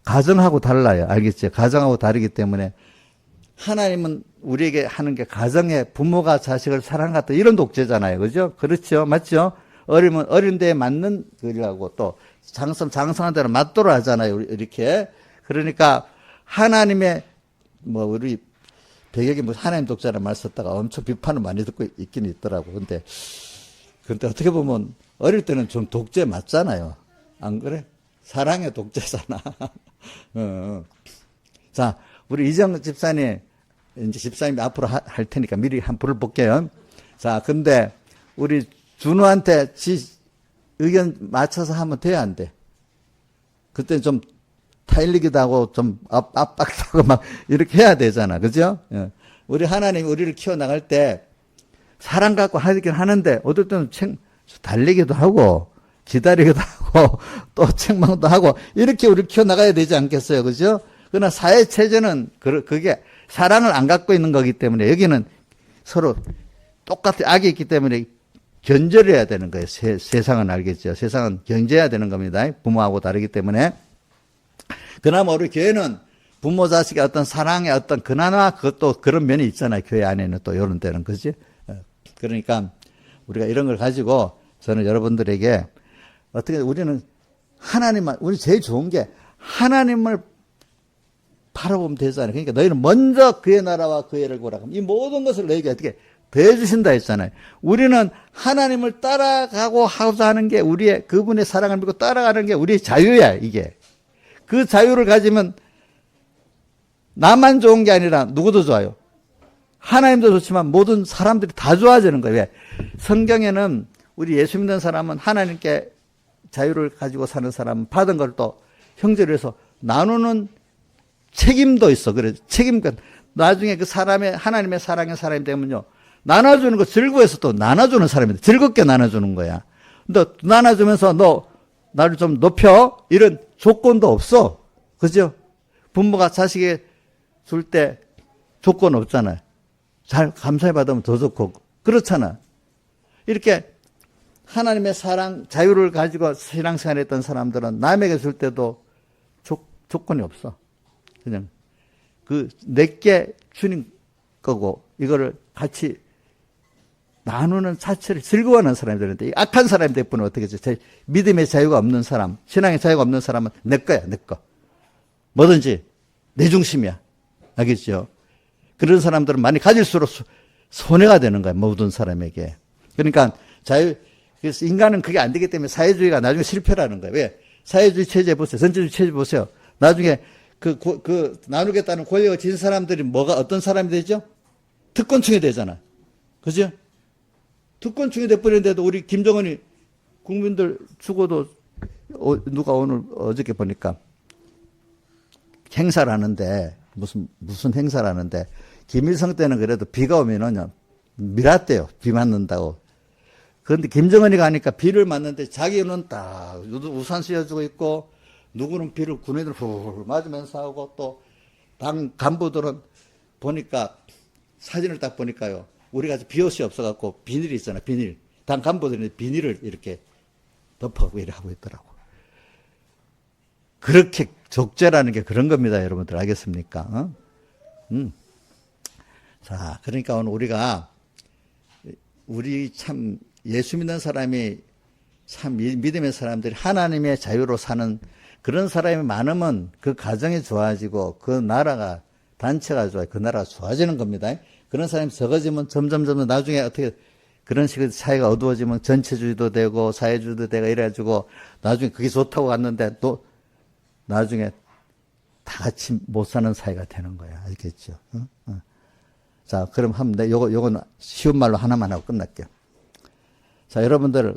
가정하고 달라요. 알겠지? 가정하고 다르기 때문에 하나님은 우리에게 하는 게 가정에 부모가 자식을 사랑하다 이런 독재잖아요. 그죠? 그렇죠? 맞죠? 어린 데에 맞는 거라고 또 장성한 대로 맞도록 하잖아요. 이렇게. 그러니까 하나님의 우리 배경에 하나님 독자라는 말 썼다가 엄청 비판을 많이 듣고 있긴 있더라고. 근데 어떻게 보면 어릴 때는 좀 독재 맞잖아요. 안 그래? 사랑의 독재잖아. 자, 우리 이정 집사님, 이제 집사님이 앞으로 할 테니까 미리 한 불을 볼게요. 자, 근데 우리 준우한테 지 의견 맞춰서 하면 돼야 안 돼. 그때 좀 타일리기도 하고 좀 압박도 하고 막 이렇게 해야 되잖아. 그죠? 예. 우리 하나님이 우리를 키워나갈 때 사랑 갖고 하긴 하는데 어떨 때는 달리기도 하고 기다리기도 하고 또 책망도 하고 이렇게 우리를 키워나가야 되지 않겠어요. 그죠? 그러나 사회체제는 그게 사랑을 안 갖고 있는 거기 때문에 여기는 서로 똑같이 악이 있기 때문에 견제해야 되는 거예요. 세상은 알겠죠. 세상은 견제해야 되는 겁니다. 부모하고 다르기 때문에. 그나마 우리 교회는 부모 자식의 어떤 사랑의 어떤 근한화 그것도 그런 면이 있잖아요. 교회 안에는 또 이런 데는. 그지? 그러니까 우리가 이런 걸 가지고 저는 여러분들에게 어떻게 우리는 하나님만 우리 제일 좋은 게 하나님을 바라보면 되잖아요. 그러니까 너희는 먼저 그의 나라와 그의 일을 보라. 이 모든 것을 너희에게 어떻게 더해주신다 했잖아요. 우리는 하나님을 따라가고 하고자 하는 게 우리의 그분의 사랑을 믿고 따라가는 게 우리의 자유야. 이게 그 자유를 가지면 나만 좋은 게 아니라 누구도 좋아요. 하나님도 좋지만 모든 사람들이 다 좋아지는 거예요. 왜? 성경에는 우리 예수 믿는 사람은 하나님께 자유를 가지고 사는 사람은 받은 걸 또 형제를 해서 나누는 책임도 있어. 그래 책임감. 나중에 그 사람의 하나님의 사랑의 사람이 되면요 나눠주는 거 즐거워서 또 나눠주는 사람인데 즐겁게 나눠주는 거야. 너 나눠주면서 너 나를 좀 높여 이런 조건도 없어. 그죠? 부모가 자식에 줄 때 조건 없잖아요. 잘 감사해 받으면 더 좋고 그렇잖아. 이렇게 하나님의 사랑 자유를 가지고 신앙생활 했던 사람들은 남에게 줄 때도 조건이 없어. 그냥 내게 주님 거고 이거를 같이 나누는 자체를 즐거워하는 사람들인데 악한 사람들 뿐은 어떻게 해서 믿음의 자유가 없는 사람, 신앙의 자유가 없는 사람은 내 거야, 내 거. 뭐든지 내 중심이야. 알겠죠? 그런 사람들은 많이 가질수록 손해가 되는 거야, 모든 사람에게. 그러니까 그래서 인간은 그게 안 되기 때문에 사회주의가 나중에 실패라는 거예요. 왜? 사회주의 체제 보세요. 전체주의 체제 보세요. 나중에 나누겠다는 권력을 진 사람들이 어떤 사람이 되죠? 특권층이 되잖아. 그죠? 특권층이 돼버렸는데도 우리 김정은이 국민들 죽어도 누가 어저께 보니까 행사를 하는데 무슨 행사를 하는데 김일성 때는 그래도 비가 오면은요 밀었대요. 비 맞는다고. 그런데 김정은이 가니까 비를 맞는데 자기는 딱 우산 씌워주고 있고 누구는 비를 군인들 훌 맞으면서 하고 또 당 간부들은 보니까 사진을 딱 보니까요. 우리가 비옷이 없어갖고 비닐이 있잖아. 비닐. 당 간부들은 비닐을 이렇게 덮어고 이렇게 하고 있더라고. 그렇게 족제라는 게 그런 겁니다. 여러분들 알겠습니까? 자, 그러니까 오늘 우리 참 예수 믿는 사람이 참 믿음의 사람들이 하나님의 자유로 사는 그런 사람이 많으면 그 가정이 좋아지고 그 나라가 단체가 좋아요. 그 나라가 좋아지는 겁니다. 그런 사람이 적어지면 점점 나중에 어떻게 그런 식의 사회가 어두워지면 전체주의도 되고 사회주의도 되고 이래가지고 나중에 그게 좋다고 갔는데 또 나중에 다 같이 못 사는 사회가 되는 거야. 알겠죠? 자, 그럼 요건 쉬운 말로 하나만 하고 끝날게요. 자, 여러분들,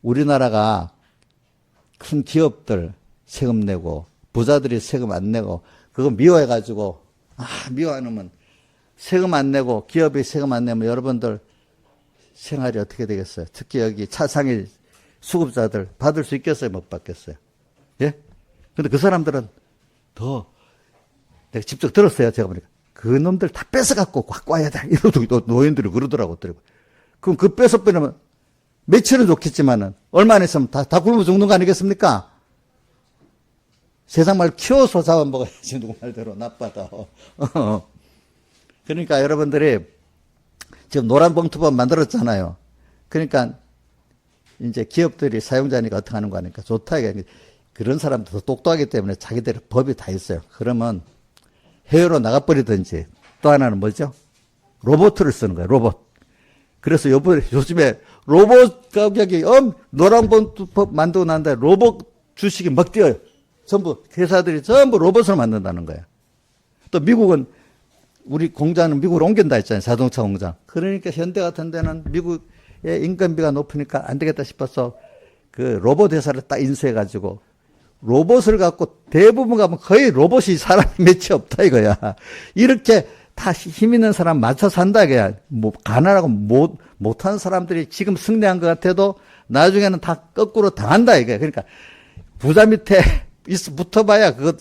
우리나라가 큰 기업들 세금 내고, 부자들이 세금 안 내고, 그거 미워해가지고, 미워하면 세금 안 내고, 기업이 세금 안 내면 여러분들 생활이 어떻게 되겠어요? 특히 여기 차상위 수급자들 받을 수 있겠어요? 못 받겠어요? 예? 근데 그 사람들은 내가 직접 들었어요. 제가 보니까. 그 놈들 다 뺏어갖고 갖고 와야 돼. 이러고 노인들이 그러더라고. 그럼 그 뺏어버리면 며칠은 좋겠지만은 얼마 안 있으면 다 굶어 죽는 거 아니겠습니까? 세상 말 키워서 잡아먹어야지. 누구 말대로 나빠다. 그러니까 여러분들이 지금 노란 봉투법 만들었잖아요. 그러니까 이제 기업들이 사용자니까 어떻게 하는 거 아니까 좋다. 그런 사람들도 똑똑하기 때문에 자기들 법이 다 있어요. 그러면 해외로 나가버리든지 또 하나는 뭐죠? 로봇을 쓰는 거예요. 로봇. 그래서 요즘에 로봇 가격이 노란봉투법 만들고 난 다음에 로봇 주식이 막 뛰어요. 전부 회사들이 전부 로봇을 만든다는 거예요. 또 미국은 우리 공장은 미국으로 옮긴다 했잖아요. 자동차 공장. 그러니까 현대 같은 데는 미국의 인건비가 높으니까 안 되겠다 싶어서 그 로봇 회사를 딱 인수해가지고 로봇을 갖고 대부분 가면 거의 로봇이 사람이 몇이 없다 이거야. 이렇게 다 힘 있는 사람 맞춰 산다 이거야. 뭐 가난하고 못하는 사람들이 지금 승리한 것 같아도 나중에는 다 거꾸로 당한다 이거야. 그러니까 부자 밑에 붙어봐야 그거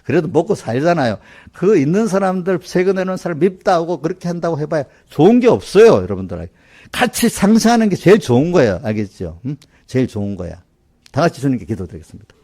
그래도 먹고 살잖아요. 그 있는 사람들, 세금 내는 사람 밉다 하고 그렇게 한다고 해봐야 좋은 게 없어요, 여러분들. 같이 상생하는 게 제일 좋은 거예요. 알겠죠? 제일 좋은 거야. 다 같이 주님께 기도드리겠습니다.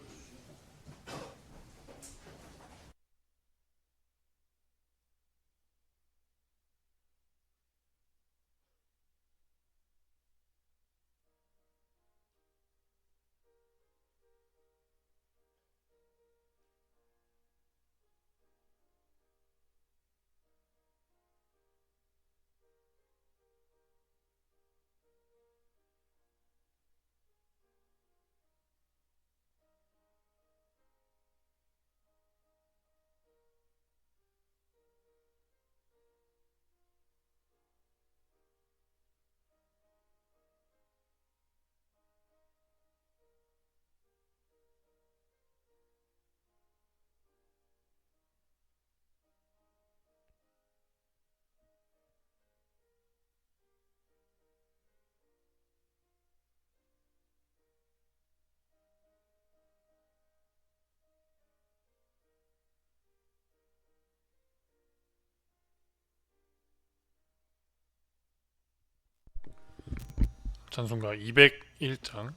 찬송가 201장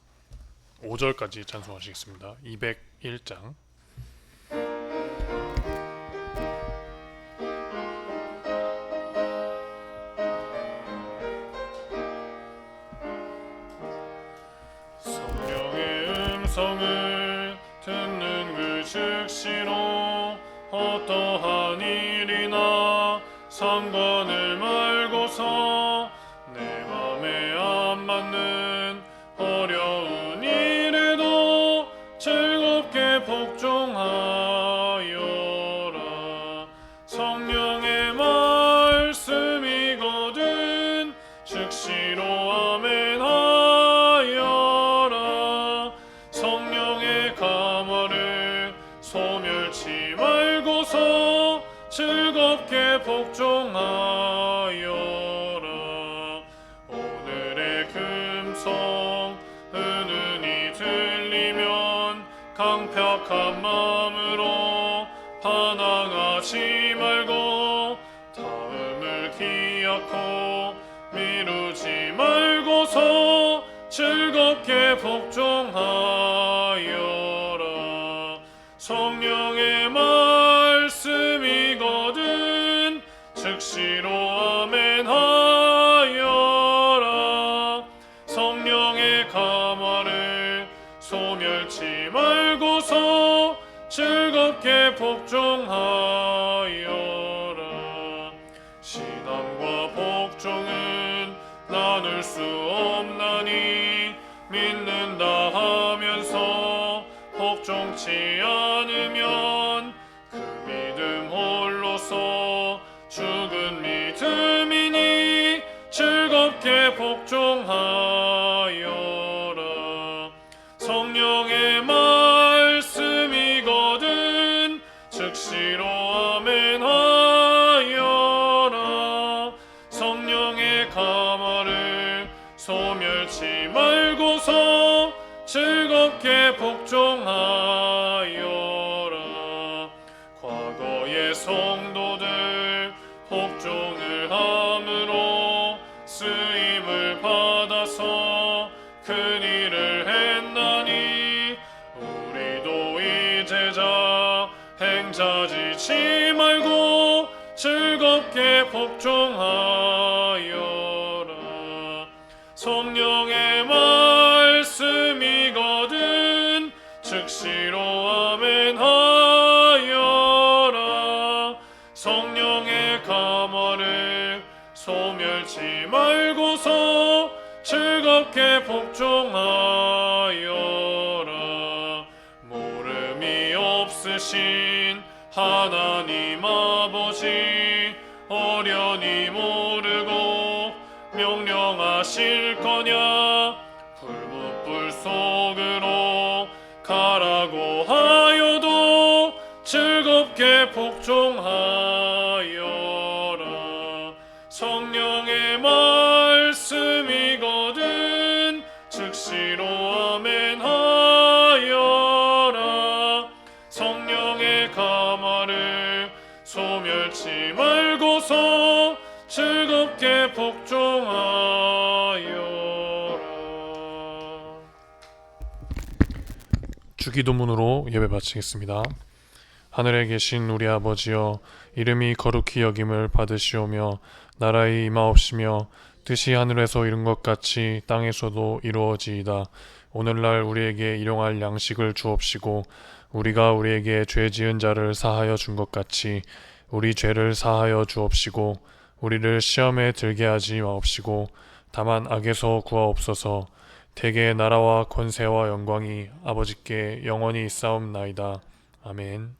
5절까지 찬송하시겠습니다. 201장. 성령의 음성을 듣는 그 즉시로 어떠한 일이나 상관을 말고서 내 맘에 안 맞는 어려운 일에도 즐겁게 복종하여라. 성령의 말씀이거든 즉시로 아멘하여라. 성령의 감화를 소멸치 말고서 즐겁게 복종하여라. 오늘의 금성 은은히 들리면 강팍한 마음으로 반항하지 말고 다음을 기약코 미루지 말고서 즐겁게 복종하여라. 성령의 말씀이거든 즉시로 아멘하여라. 성령의 감화를 소멸치 말고서 즐겁게 복종하여라. 신앙과 복종은 나눌 수 없나니 믿는다 하면서 복종치 않으면 그 믿음 홀로서 죽은 믿음이니 즐겁게 복종하여라. 성령의 말씀이거든 즉시로 아멘하여라. 성령의 감화를 소멸치 말고서 즐겁게 복종하여라. 과거의 성도들 복종을 함으로 쓰임을 받아서 큰 일을 했나니 우리도 이제자 행자지치 말고 즐겁게 복종하여라. 성령의 말씀이거든 즉시로 아멘하여라. 성령의 감화를 소멸치 말고서 즐겁게 복종하여라. 모름이 없으신 하나님 아버지 어련히 모르고 명령하실 거냐 불붙불 속으로 가라고 하여도 즐겁게 복종하여라. 성령의 말씀이거든 즉시로 아멘하여라. 성령의 가마를 소멸치 말고서 즐겁게 복종하여라. 주기도문으로 예배 바치겠습니다. 하늘에 계신 우리 아버지여, 이름이 거룩히 여김을 받으시오며 나라의 임하옵시며 뜻이 하늘에서 이룬 것 같이 땅에서도 이루어지이다. 오늘날 우리에게 일용할 양식을 주옵시고 우리가 우리에게 죄 지은 자를 사하여 준 것 같이 우리 죄를 사하여 주옵시고 우리를 시험에 들게 하지 마옵시고 다만 악에서 구하옵소서. 대개의 나라와 권세와 영광이 아버지께 영원히 있사옵나이다. 아멘.